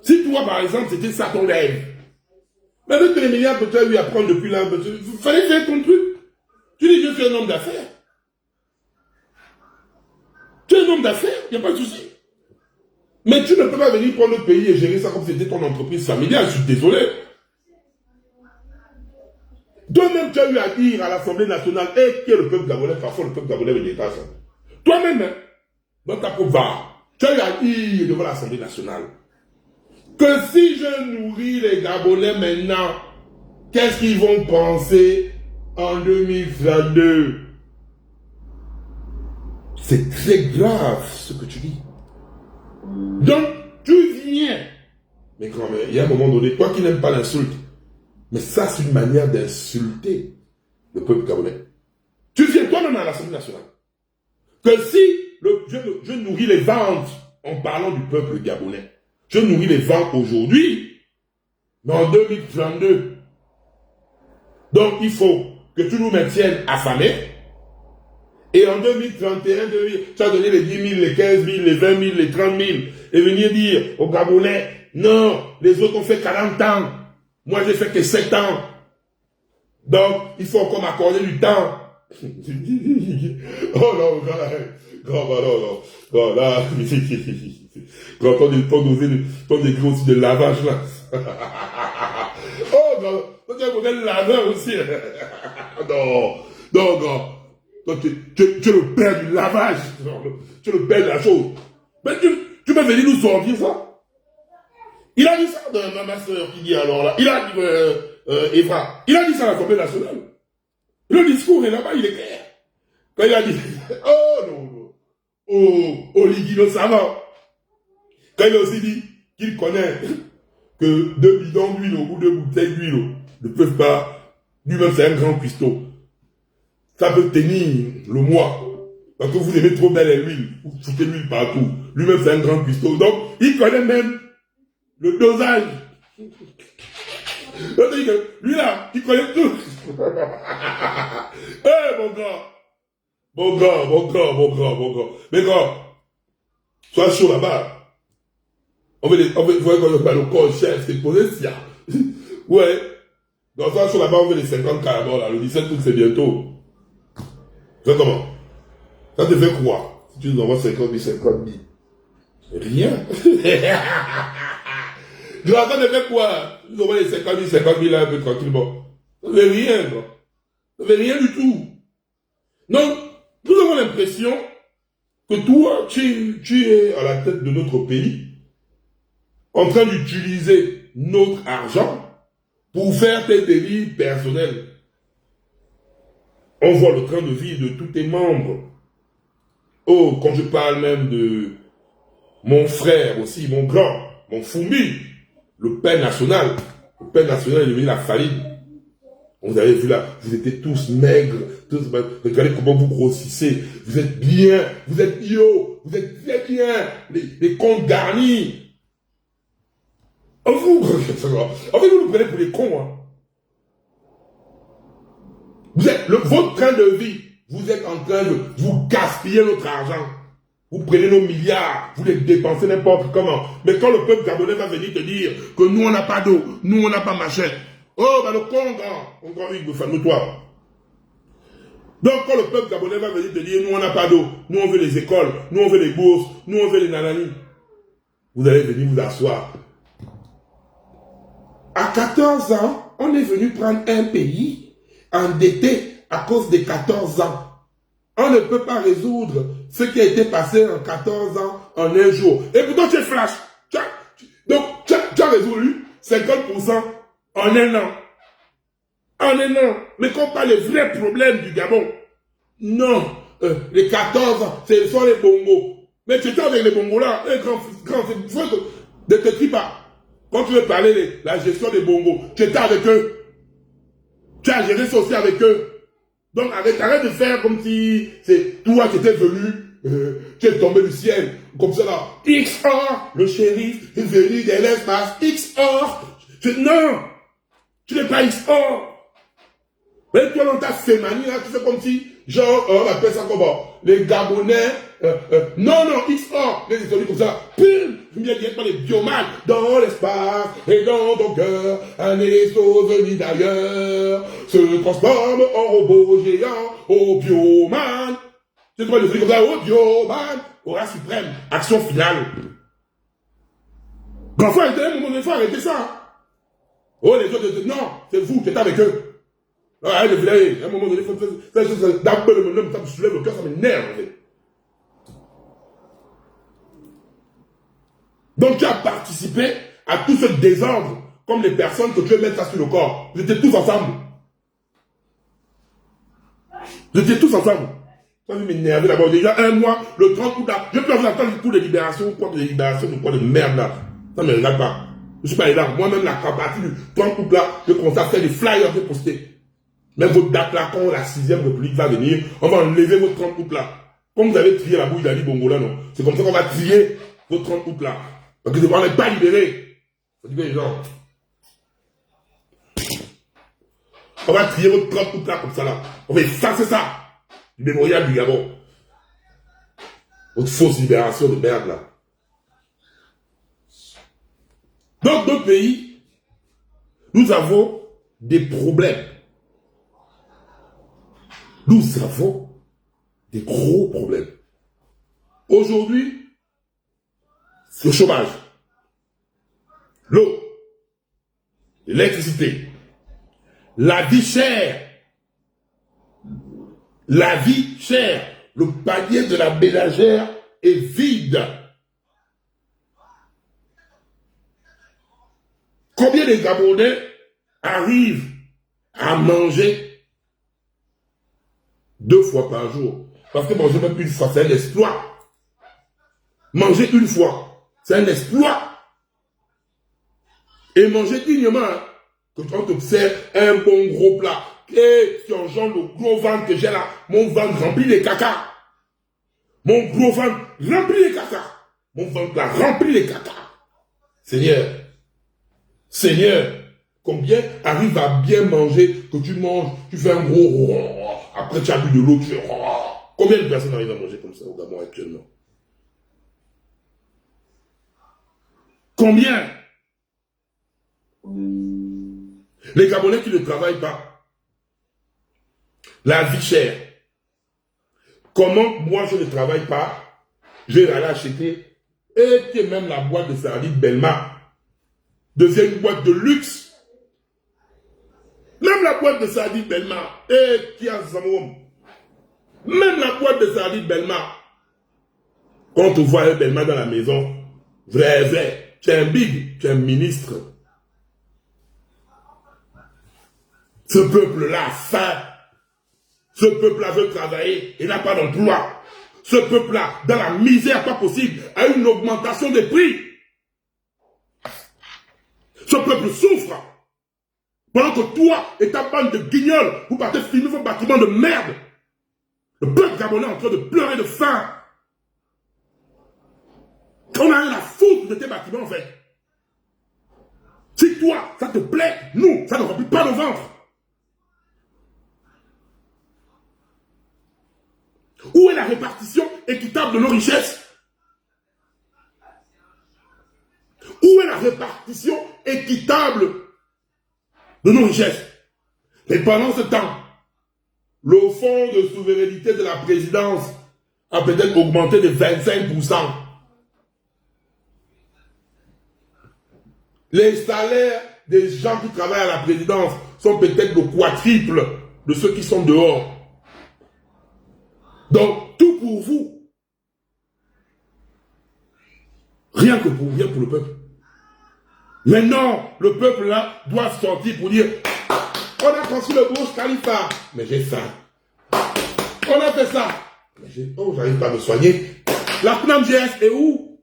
si toi par exemple c'était ça ton rêve, mais avec les milliards que tu as eu à prendre depuis là, il fallait faire ton truc. Tu dis je suis un homme d'affaires. Tu es un homme d'affaires, il n'y a pas de souci. Mais tu ne peux pas venir prendre notre pays et gérer ça comme si c'était ton entreprise familiale, je suis désolé. Toi-même, tu as eu à dire à l'Assemblée nationale, qui est le peuple gabonais, parfois le peuple gabonais me dépasse. Toi-même, hein, dans ta propre var, tu as eu à dire devant l'Assemblée nationale que si je nourris les Gabonais maintenant, qu'est-ce qu'ils vont penser en 2022? C'est très grave ce que tu dis. Donc, tu viens. Mais grand-mère, il y a un moment donné, toi qui n'aimes pas l'insulte, mais ça c'est une manière d'insulter le peuple gabonais. Tu viens toi-même à l'Assemblée nationale. Que si je nourris les ventes en parlant du peuple gabonais. Je nourris les ventes aujourd'hui, mais en 2032. Donc, il faut que tu nous maintiennes affamés. Et en 2031, tu as donné les 10 000, les 15 000, les 20 000, les 30 000. Et venir dire aux Gabonais, non, les autres ont fait 40 ans. Moi, j'ai fait que 7 ans. Donc, il faut encore m'accorder du temps. Oh non, non, là, ton décret aussi de lavage là. Oh non, tu as besoin de lavage aussi. Non. Donc, tu es le père du lavage. Tu es le père de la chose. Mais tu peux venir nous sortir ça. Il a dit ça de ma soeur qui dit alors là. Il a dit, Evra, il a dit ça à l'Assemblée nationale. Le discours est là-bas, il est clair. Quand il a dit, oh non, Oligino savant. Quand il a aussi dit qu'il connaît que 2 bidons d'huile ou 2 bouteilles d'huile ne peuvent pas, lui-même c'est un grand cuistot. Ça peut tenir le mois. Parce que vous aimez trop bien l'huile. Vous foutez l'huile partout. Lui-même c'est un grand cuistot. Donc, il connaît même le dosage. Lui là, il connaît tout. Mon gars. Mais gars, sois chaud là-bas. On veut le corps chef, c'est posé ça. Ouais. Donc, sois chaud là-bas, on veut les 50 carabons là. Le 17 août, c'est bientôt. C'est comment? Ça te fait quoi? Si tu nous envoies 50 000. Rien. Je ça te fait quoi? Tu nous envoies les 50 000 là un peu tranquillement. Ça ne fait rien, quoi. Ça ne fait rien du tout. Donc, nous avons l'impression que toi, tu es à la tête de notre pays, en train d'utiliser notre argent pour faire tes délits personnels. On voit le train de vie de tous tes membres. Oh, quand je parle même de mon frère aussi, mon grand, mon Fumbi, le père national. Le père national est devenu la famille. Vous avez vu là, vous étiez tous maigres, regardez comment vous grossissez, vous êtes bien, vous êtes bio, vous êtes bien, les comptes garnis. Vous nous prenez pour des cons, hein. Votre train de vie, vous êtes en train de vous gaspiller notre argent. Vous prenez nos milliards, vous les dépensez n'importe comment. Mais quand le peuple gabonais va venir te dire que nous on n'a pas d'eau, nous on n'a pas machin. Oh, le Congo, oui, toi. Donc quand le peuple gabonais va venir te dire nous on n'a pas d'eau, nous on veut les écoles, nous on veut les bourses, nous on veut les nananis. Vous allez venir vous asseoir. À 14 ans, on est venu prendre un pays endetté à cause des 14 ans. On ne peut pas résoudre ce qui a été passé en 14 ans en un jour. Et pourtant, tu es flash. Donc, tu as résolu 50% en un an. En un an. Mais qu'on parle des vrais problèmes du Gabon. Non. Les 14 ans, ce sont les bongos. Mais tu étais avec les bongos là. De te qui pas. Quand tu veux parler de la gestion des bongos, tu étais avec eux. Tu as géré ça aussi avec eux. Donc arrête de faire comme si c'est toi qui étais venu, tu es tombé du ciel, comme ça là. XOR, le shérif est venu de l'espace. XOR. Non, tu n'es pas XOR. Mais toi dans ta fémanie là, tu fais comme si, genre, on appelle ça comment? Les Gabonais, non, XOR, les États-Unis comme ça, pim, il n'y a pas les biomanes dans l'espace et dans ton cœur, un vaisseau venu d'ailleurs se transforme en robot géant, au bioman. C'est quoi le truc comme ça, au bioman, au race suprême, action finale. Quand faut arrêter, il faut arrêter ça. Oh, les autres, non, c'est vous qui êtes avec eux. À un moment donné, d'un peu le nom, ça me soulève le cœur, ça m'énerve. Donc tu as participé à tout ce désordre, comme les personnes que tu veux mettre ça sur le corps. Vous étiez tous ensemble. Vous étiez tous ensemble. Ça m'énerve d'abord. Déjà un mois, le 30 août là, je peux vous attendre le coup de libération, quoi de libération, quoi de merde là. Ça ne me regarde pas. Je ne suis pas là. Moi-même, la partie du 30 août là, je commence à faire des flyers de poster. Même votre date là, quand la 6e République va venir, on va enlever votre 30 août là. Comme vous avez trié la bouille d'Ali Bongo là, non? C'est comme ça qu'on va trier votre 30 août là. Parce que on n'est pas libéré. Faut dire les gens. On va trier votre 30 août là comme ça là. On va effacer ça. Du mémorial du Gabon. Votre fausse libération de merde là. Dans d'autres pays, nous avons des problèmes. Nous avons des gros problèmes. Aujourd'hui, le chômage, l'eau, l'électricité, la vie chère, le panier de la ménagère est vide. Combien de Gabonais arrivent à manger 2 fois par jour? Parce que manger même une fois, c'est un exploit. Manger une fois, c'est un exploit. Et manger dignement, hein, que quand tu observes un bon gros plat, et tu engendres le gros ventre que j'ai là, mon ventre rempli de caca. Mon gros ventre rempli de caca. Mon ventre là rempli de caca. Seigneur, combien arrive à bien manger, que tu manges, tu fais un gros, après tu as bu de l'eau, tu fais, combien de personnes arrivent à manger comme ça au Gabon actuellement? Combien? Les Gabonais qui ne travaillent pas. La vie chère. Comment moi je ne travaille pas, je vais aller acheter, et que même la boîte de sardines Belma devient une boîte de luxe. Même la boîte de sardines Belma, et qui a Zamoum. Même la boîte de sardines Belma. Quand on voit un Belma dans la maison, vrai, tu es un big, tu es un ministre. Ce peuple-là a faim. Ce peuple-là veut travailler et n'a pas d'emploi. Ce peuple-là, dans la misère pas possible, a une augmentation des prix. Ce peuple souffre. Pendant que toi et ta bande de guignols, vous partez filmer vos bâtiments de merde. Le peuple gabonais est en train de pleurer de faim. On a rien à foutre de tes bâtiments en fait. Si toi, ça te plaît, nous, ça ne remplit pas nos ventres. Où est la répartition équitable de nos richesses? Où est la répartition équitable de nos richesses? Et pendant ce temps, le fonds de souveraineté de la présidence a peut-être augmenté de 25%. Les salaires des gens qui travaillent à la présidence sont peut-être le quadruple de ceux qui sont dehors. Donc, tout pour vous. Rien que pour le peuple. Maintenant, le peuple là doit sortir pour dire on a construit le Burj Khalifa, mais j'ai faim. On a fait ça, mais j'arrive pas à me soigner. La PNAM-GS est où?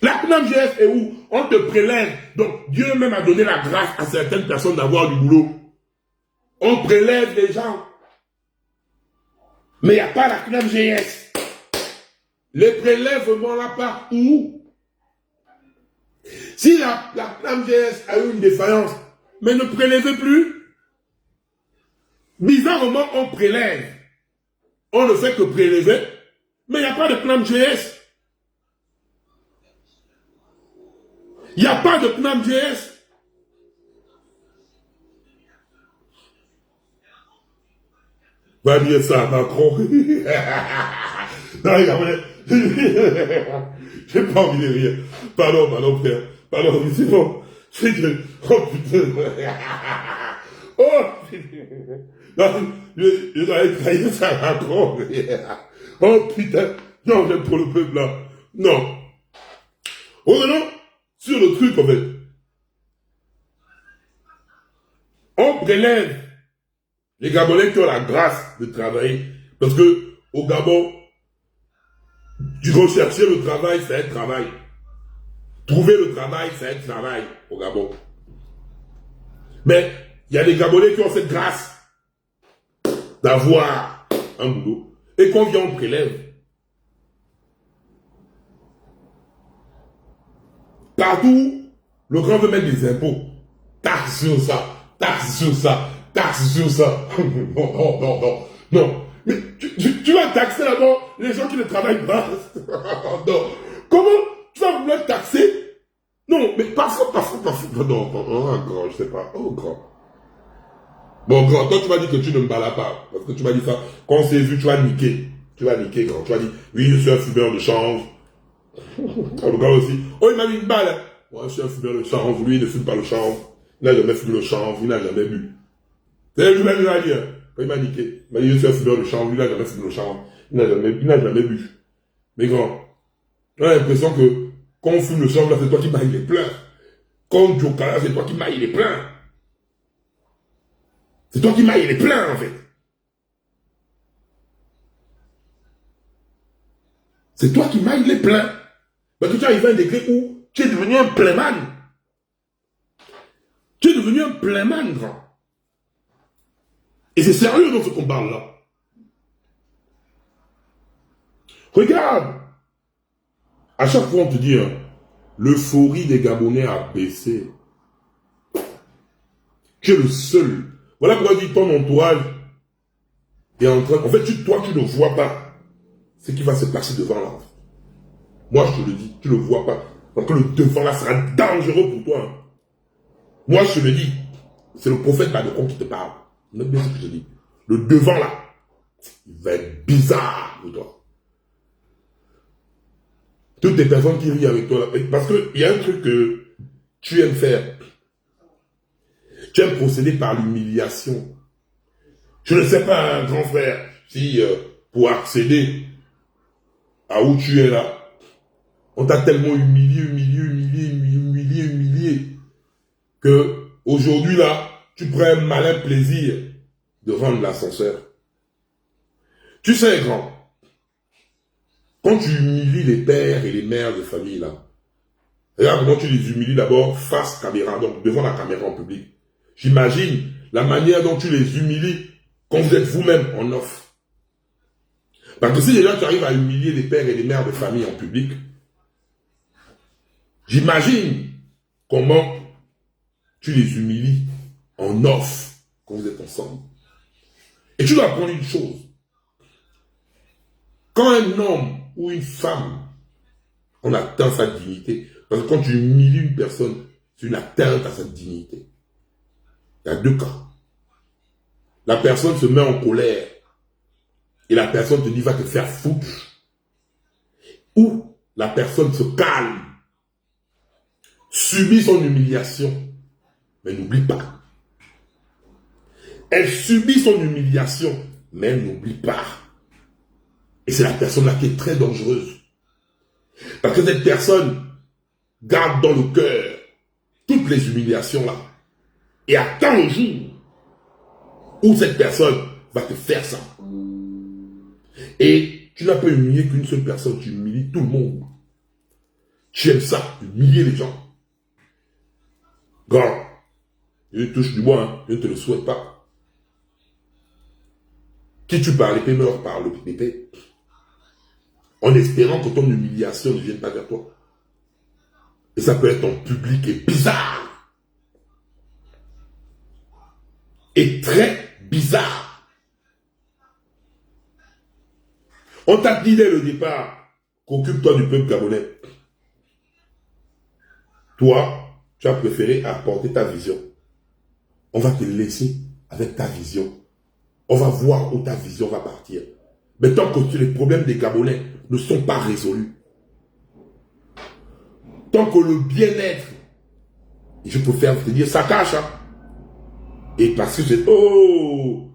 La PNAM-GS est où? On te prélève. Donc, Dieu même a donné la grâce à certaines personnes d'avoir du boulot. On prélève les gens. Mais il n'y a pas la PNAM-GS. Les prélèvements là part où? Si la PNAM-GS a eu une défaillance, mais ne prélevez plus. Bizarrement, on prélève. On ne fait que prélever, mais il n'y a pas de PNAM-GS. Il n'y a pas de PNAM-GS. Va dire ça à Macron. Non, j'ai pas envie de rire. Pardon, frère. Pardon, c'est bon. Oh putain. Oh putain. Non, je dois être trahir ça à Macron. Oh putain. Non, j'aime trop le peuple là. Non. Revenons sur le truc en fait. On prélève les Gabonais qui ont la grâce de travailler. Parce que au Gabon, tu rechercher le travail, c'est un travail. Trouver le travail, c'est un travail au Gabon. Mais il y a des Gabonais qui ont cette grâce d'avoir un boulot. Et quand vient, on prélève. Partout, le grand veut mettre des impôts. Taxe sur ça, taxe sur ça, taxe sur ça. Non, non, non, non, non. Mais tu vas taxer d'abord les gens qui ne travaillent pas. Non. Comment tu vas vouloir taxer? Non, mais parfois. Non, grand, je sais pas. Oh, grand. Bon, grand, toi, tu m'as dit que tu ne me balades pas. Parce que tu m'as dit ça. Quand on s'est vu, tu vas niquer. Tu vas niquer, grand. Tu vas dire, oui, je suis un fumeur de chanvre. Le gars aussi. Oh, il m'a mis une balle. Moi, je suis un fumeur de chanvre. Lui, il ne fume pas le chanvre. Il n'a jamais fumé le chanvre. Il n'a jamais bu. C'est lui-même, il m'a dit, hein. Quand il m'a niqué. Il m'a dit, je suis un fumeur de chanvre. Lui, il n'a jamais fumé le chanvre. Il n'a jamais bu. Mais grand, on a l'impression que quand on fume le chanvre, là, c'est toi qui mailles les pleins. Quand on joue là, c'est toi qui mailles les pleins. C'est toi qui mailles les pleins, en fait. C'est toi qui mailles les pleins. Parce que tu arrives à un degré où tu es devenu un playman. Tu es devenu un playman, grand. Et c'est sérieux dans ce qu'on parle là. Regarde. À chaque fois, on te dit, hein, l'euphorie des Gabonais a baissé. Tu es le seul. Voilà pourquoi je dis ton entourage est en train... En fait, toi, tu ne vois pas ce qui va se passer devant là. Moi, je te le dis, tu ne le vois pas. Parce que le devant là sera dangereux pour toi. Hein. Moi, je te le dis, c'est le prophète Badokon qui te parle. Note bien ce que je te dis. Le devant là, il va être bizarre pour toi. Toutes les personnes qui rient avec toi là, parce qu'il y a un truc que tu aimes faire. Tu aimes procéder par l'humiliation. Je ne sais pas, un grand frère, si pour accéder à où tu es là, on t'a tellement humilié, que aujourd'hui là, tu prends un malin plaisir de rendre l'ascenseur. Tu sais, grand, quand tu humilies les pères et les mères de famille là, regarde comment tu les humilies d'abord face caméra, donc devant la caméra en public. J'imagine la manière dont tu les humilies quand vous êtes vous-même en off. Parce que si déjà tu arrives à humilier les pères et les mères de famille en public, j'imagine comment tu les humilies en off quand vous êtes ensemble. Et tu dois apprendre une chose. Quand un homme ou une femme on atteint sa dignité, parce que quand tu humilies une personne, c'est une atteinte à sa dignité. Il y a deux cas. La personne se met en colère et la personne te dit va te faire foutre. Ou la personne se calme, subit son humiliation, mais n'oublie pas. Elle subit son humiliation, mais elle n'oublie pas. Et c'est la personne là qui est très dangereuse. Parce que cette personne garde dans le cœur toutes les humiliations là. Et attend le jour où cette personne va te faire ça. Et tu n'as pas humilié qu'une seule personne, tu humilies tout le monde. Tu aimes ça, humilier les gens. Grand, je touche du bois, hein, je ne te le souhaite pas. Qui tu parles, l'épée meurt par l'épée. En espérant que ton humiliation ne vienne pas vers toi. Et ça peut être en public et bizarre. Et très bizarre. On t'a dit dès le départ qu'occupe-toi du peuple gabonais. Toi, tu as préféré apporter ta vision. On va te laisser avec ta vision. On va voir où ta vision va partir. Mais tant que les problèmes des Gabonais ne sont pas résolus, tant que le bien-être, et je préfère te dire, ça cache, hein. Et parce que c'est, oh,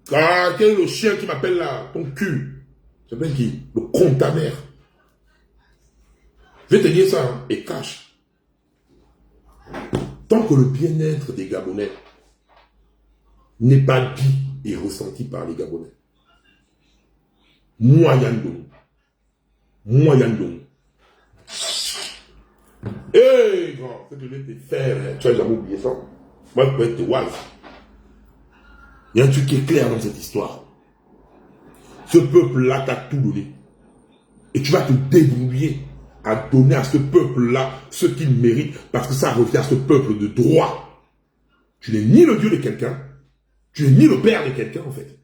quel est le chien qui m'appelle là, ton cul, ça s'appelle qui? Le con ta mère. Je vais te dire ça, hein, et cache. Tant que le bien-être des Gabonais n'est pas dit et ressenti par les Gabonais, Moyandong. Hé, grand, ce que je vais te faire, hein, tu as jamais oublié ça. Moi, je peux être wise. Il y a un truc qui est clair dans cette histoire. Ce peuple-là t'a tout donné. Et tu vas te débrouiller à donner à ce peuple-là ce qu'il mérite, parce que ça revient à ce peuple de droit. Tu n'es ni le Dieu de quelqu'un, tu n'es ni le père de quelqu'un en fait.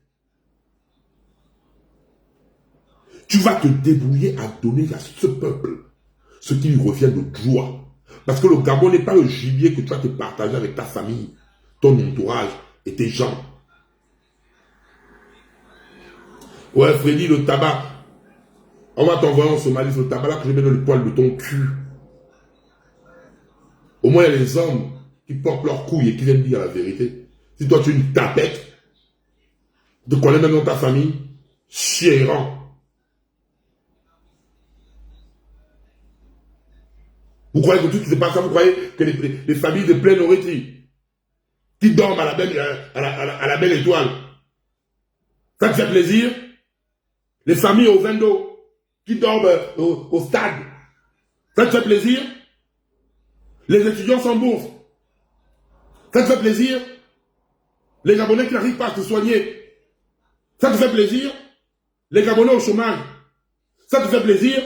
Tu vas te débrouiller à donner à ce peuple ce qui lui revient de droit. Parce que le Gabon n'est pas le gibier que tu vas te partager avec ta famille, ton entourage et tes gens. Ouais, Freddy, le tabac. On va t'envoyer en Somalie, le tabac là que je mets dans le poil de ton cul. Au moins, il y a les hommes qui portent leurs couilles et qui viennent dire la vérité. Si toi, tu es une tapette, tu te connais même dans ta famille, chiérant. Vous croyez que tout ce qui se passe, vous croyez que les familles de pleine nourriture qui dorment à la belle étoile, ça te fait plaisir? Les familles au vin d'eau qui dorment au stade, ça te fait plaisir? Les étudiants sans bourse, ça te fait plaisir? Les Gabonais qui n'arrivent pas à se soigner, ça te fait plaisir? Les Gabonais au chômage, ça te fait plaisir?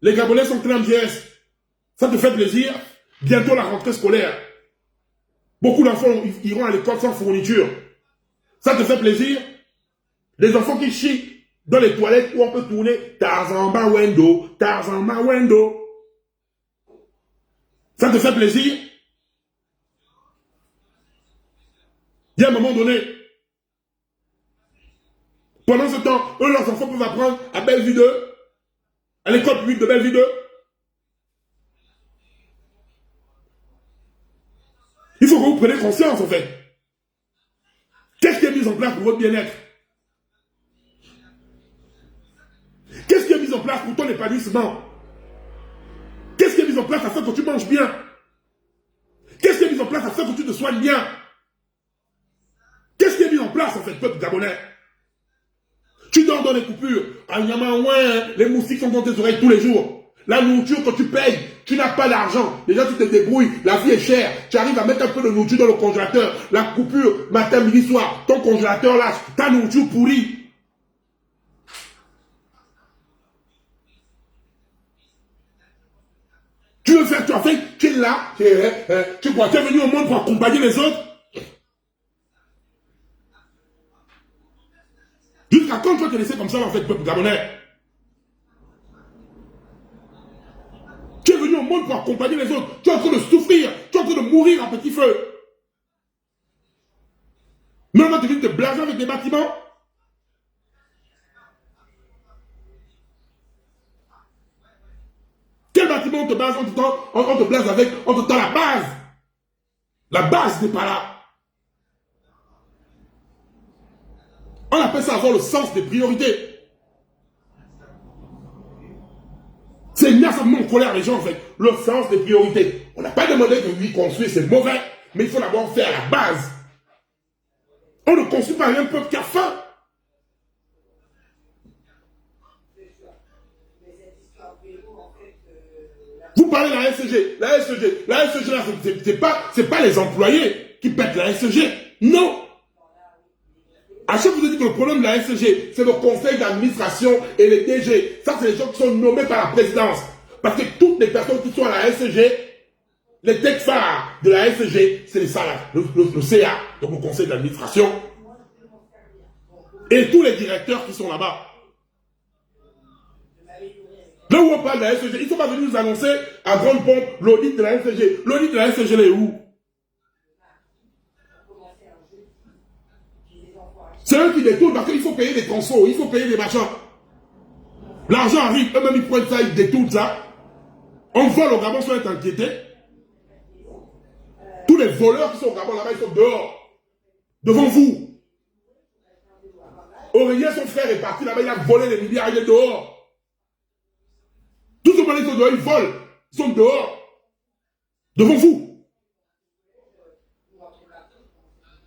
Les Gabonais sont pleins de vieillesse, ça te fait plaisir? Bientôt la rentrée scolaire. Beaucoup d'enfants iront à l'école sans fourniture. Ça te fait plaisir? Les enfants qui chient dans les toilettes où on peut tourner Tarzan Mawendo, Tarzan Mawendo. Ça te fait plaisir? Il y a un moment donné, pendant ce temps, eux, leurs enfants peuvent apprendre à Bellevue 2, à l'école publique de Bellevue 2. Il faut que vous preniez conscience, en fait. Qu'est-ce qui est mis en place pour votre bien-être? Qu'est-ce qui est mis en place pour ton épanouissement? Qu'est-ce qui est mis en place afin que tu manges bien? Qu'est-ce qui est mis en place afin que tu te soignes bien? Qu'est-ce qui est mis en place, en fait, peuple gabonais? Tu dors dans les coupures. Les moustiques sont dans tes oreilles tous les jours. La nourriture que tu payes, tu n'as pas d'argent. Déjà, tu te débrouilles. La vie est chère. Tu arrives à mettre un peu de nourriture dans le congélateur. La coupure, matin, midi, soir. Ton congélateur lâche. Ta nourriture pourrie. Tu veux faire, tu as fait, tu es là. Tu crois, tu es venu au monde pour accompagner les autres. Jusqu'à quand tu vas te laisser comme ça, en fait, peuple gabonais? Tu es venu au monde pour accompagner les autres. Tu es en train de souffrir. Tu es en train de mourir à petit feu. Maintenant, tu viens te blaser avec des bâtiments. Quel bâtiment on te blase? On te blase avec, on te tend la base. La base n'est pas là. On appelle ça avoir le sens des priorités. C'est nécessairement en colère les gens, en fait. Le sens des priorités. On n'a pas demandé de lui construire, c'est mauvais. Mais il faut d'abord faire la base. On ne construit pas un peuple qui a faim. Vous parlez de la SCG. La SCG, là, c'est pas les employés qui pètent la SCG. Non. À chaque fois, je dis que le problème de la SCG, c'est le conseil d'administration et les DG. Ça, c'est les gens qui sont nommés par la présidence. Parce que toutes les personnes qui sont à la SCG, les têtes phares de la SCG, c'est les salariés, le CA, donc le conseil d'administration. Et tous les directeurs qui sont là-bas. Là où on parle de la SCG, ils ne sont pas venus nous annoncer à grande pompe l'audit de la SCG. L'audit de la SCG, il est où? C'est eux qui détournent parce qu'il faut payer des transports, il faut payer des machins. L'argent arrive, eux-mêmes ils prennent ça, ils détournent ça. On vole au Gabon sans être inquiété. Tous les voleurs qui sont au Gabon là-bas, ils sont dehors. Devant vous. Aurélien, son frère, est parti là-bas, il a volé les milliards, il est dehors. Tous ceux qui sont dehors, ils volent. Ils sont dehors. Devant vous.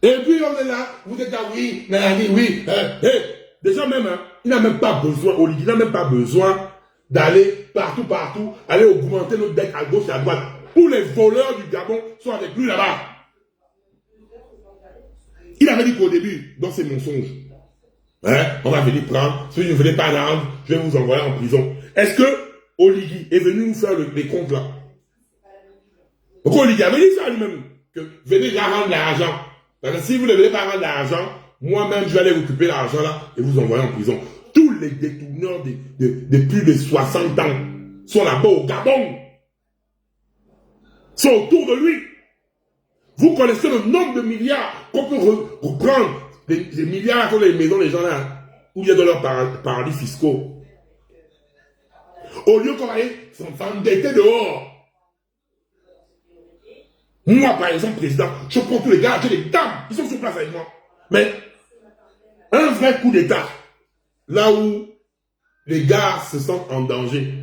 Et puis on est là, vous êtes là, oui, oui. Déjà même, hein, il n'a même pas besoin, Olivier, il n'a même pas besoin d'aller partout, aller augmenter notre dette à gauche et à droite. Tous les voleurs du Gabon sont avec lui là-bas. Il avait dit qu'au début, dans ses mensonges, Hein? On va venir prendre. Si vous ne venez pas l'argent, je vais vous envoyer en prison. Est-ce que Oligui est venu nous faire les comptes là? Pourquoi Oligui avait dit ça à lui-même? Que venez là rendre l'argent. Parce que si vous ne venez pas rendre l'argent, moi-même je vais aller récupérer l'argent là et vous envoyer en prison. Tous les détourneurs de plus de 60 ans sont là-bas au Gabon. Sont autour de lui. Vous connaissez le nombre de milliards qu'on peut reprendre, des milliards dans les maisons des gens là, où il y a dans leurs paradis fiscaux. Au lieu qu'on aille s'endetter dehors. Moi, par exemple, président, je prends tous les gars, j'ai des dames, ils sont sur place avec moi. Mais un vrai coup d'État, là où les gars se sentent en danger,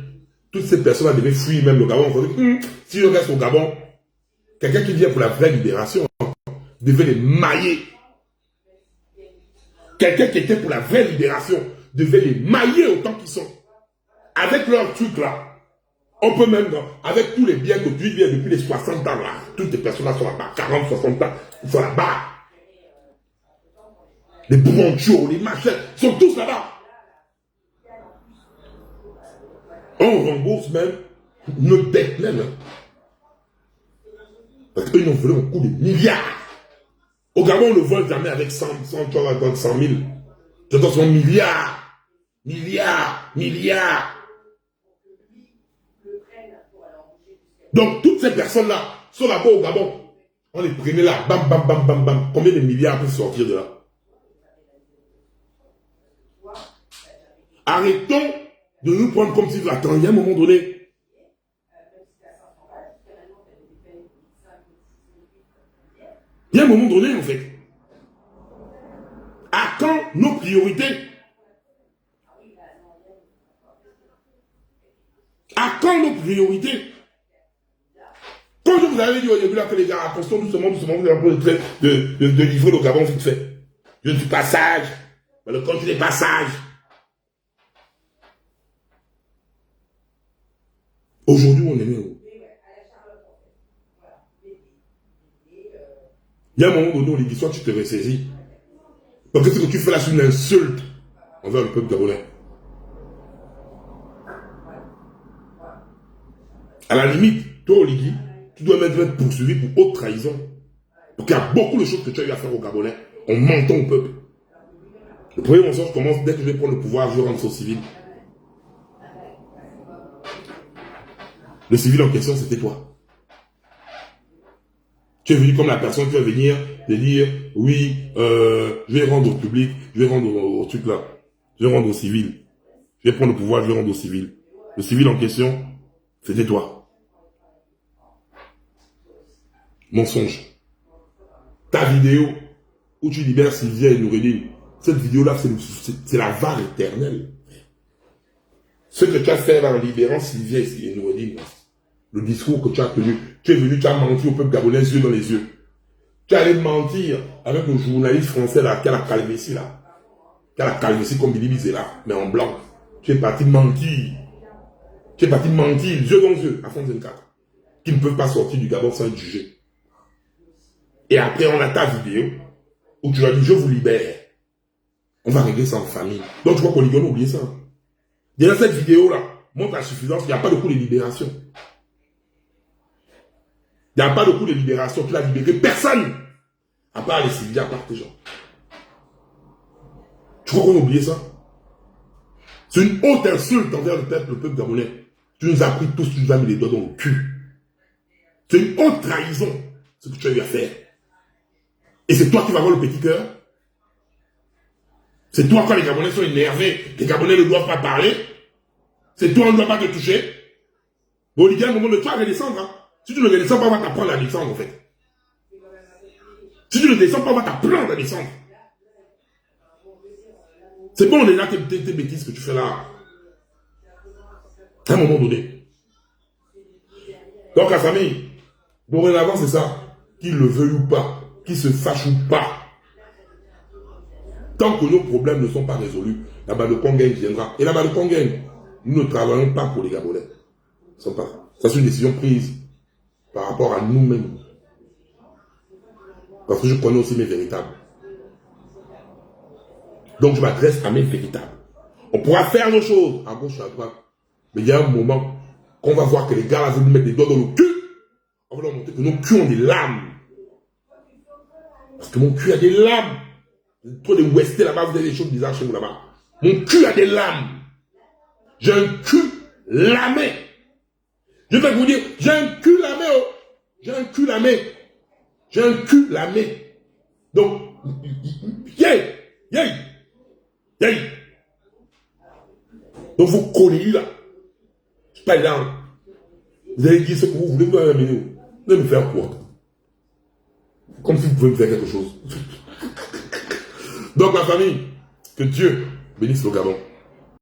toutes ces personnes-là devaient fuir même le Gabon. Si je reste au Gabon, quelqu'un qui vient pour la vraie libération devait les mailler. Quelqu'un qui était pour la vraie libération devait les mailler autant qu'ils sont. Avec leur truc là, on peut même, avec tous les biens que tu viens depuis les 60 ans là, toutes les personnes là sont là-bas, 40, 60 ans, ils sont là-bas. Les bronchos, les machins, ils sont tous là-bas. On rembourse même nos dettes même. Parce qu'ils nous volé un coup de milliards. Au Gabon, on ne vole jamais avec 100 000. J'entends son milliards. Milliards. Donc, toutes ces personnes-là sont là-bas au Gabon. On les prenait là, bam, bam, bam, bam, bam. Combien de milliards peuvent sortir de là? Arrêtons de nous prendre comme si, attends, il y a un moment donné. Il y a un moment donné, en fait. À quand nos priorités? À quand nos priorités? Comme je vous avais dit au début là que les gars, attention doucement, vous avez un peu de livrer le Gabon vite fait. Je suis passage, mais le compte des passages. Aujourd'hui, on est né où? Il y a un moment donné où les soit tu te ressaisis. Parce que ce que tu fais là, c'est une insulte envers le peuple gabonais. À la limite, toi, Oligui, tu dois même être poursuivi pour haute trahison. Parce qu'il y a beaucoup de choses que tu as eu à faire au Gabonais en mentant au peuple. Le premier mensonge commence dès que je vais prendre le pouvoir, je rentre au civil. Le civil en question, c'était toi. Tu es venu comme la personne qui va venir de dire, oui, je vais rendre au public, je vais rendre au truc là, je vais rendre au civil. Je vais prendre le pouvoir, je vais rendre au civil. Le civil en question, c'était toi. Mensonge. Ta vidéo où tu libères Sylvia et Noureddine, cette vidéo-là, c'est la VAR éternelle. Ce que tu as fait là en libérant Sylvia et Noureddine, le discours que tu as tenu, tu es venu, tu as menti au peuple gabonais, les yeux dans les yeux. Tu allais mentir avec le journaliste français là, qui a la calvétie là. Qui a la calvétie comme Billy Bizela, mais en blanc. Tu es parti mentir. Tu es parti mentir, yeux dans les yeux, à fond 24. Qui ne peuvent pas sortir du Gabon sans être jugés. Et après, on a ta vidéo où tu as dit, je vous libère. On va régler ça en famille. Donc, tu vois qu'on a oublié ça. Déjà, cette vidéo-là montre la suffisance. Il n'y a pas de coup de libération. Il n'y a pas de coup de libération. Tu l'as libéré personne. À part les civils, à part tes gens. Tu crois qu'on a oublié ça? C'est une haute insulte envers le peuple gabonais. Tu nous as pris tous, tu nous as mis les doigts dans le cul. C'est une haute trahison, ce que tu as eu à faire. Et c'est toi qui vas avoir le petit cœur. C'est toi quand les Gabonais sont énervés, les Gabonais ne doivent pas parler. C'est toi, on ne doit pas te toucher. Bon, il y a un moment de toi à redescendre. Hein. Si tu ne redescends pas, on va t'apprendre à descendre en fait. Si tu ne descends pas, on va t'apprendre à descendre. C'est bon déjà tes bêtises que tu fais là. À un moment donné. Donc la famille, dorénavant c'est ça. Qu'il le veuille ou pas, qu'il se fâche ou pas. Tant que nos problèmes ne sont pas résolus, la balle de Congaine viendra. Et la balle de Congaine, nous ne travaillons pas pour les Gabonais. Ça c'est une décision prise par rapport à nous-mêmes. Parce que je connais aussi mes véritables. Donc je m'adresse à mes véritables. On pourra faire nos choses à gauche et à droite. Mais il y a un moment qu'on va voir que les gars là veulent nous mettre des doigts dans le cul. On va leur montrer que nos culs ont des lames. Parce que mon cul a des lames. Trop de Westés là-bas, vous avez des choses bizarres chez vous là-bas. Mon cul a des lames. J'ai un cul lamé. Je vais vous dire, j'ai un cul lamé. Oh. J'ai un cul lamé. J'ai un cul lamé. Donc, yay, yay, yay. Donc vous connaissez là. Je suis pas là. Vous allez dire ce que vous voulez, vous allez me faire quoi? Comme si vous pouvez me faire quelque chose. Donc la famille, que Dieu bénisse le Gabon.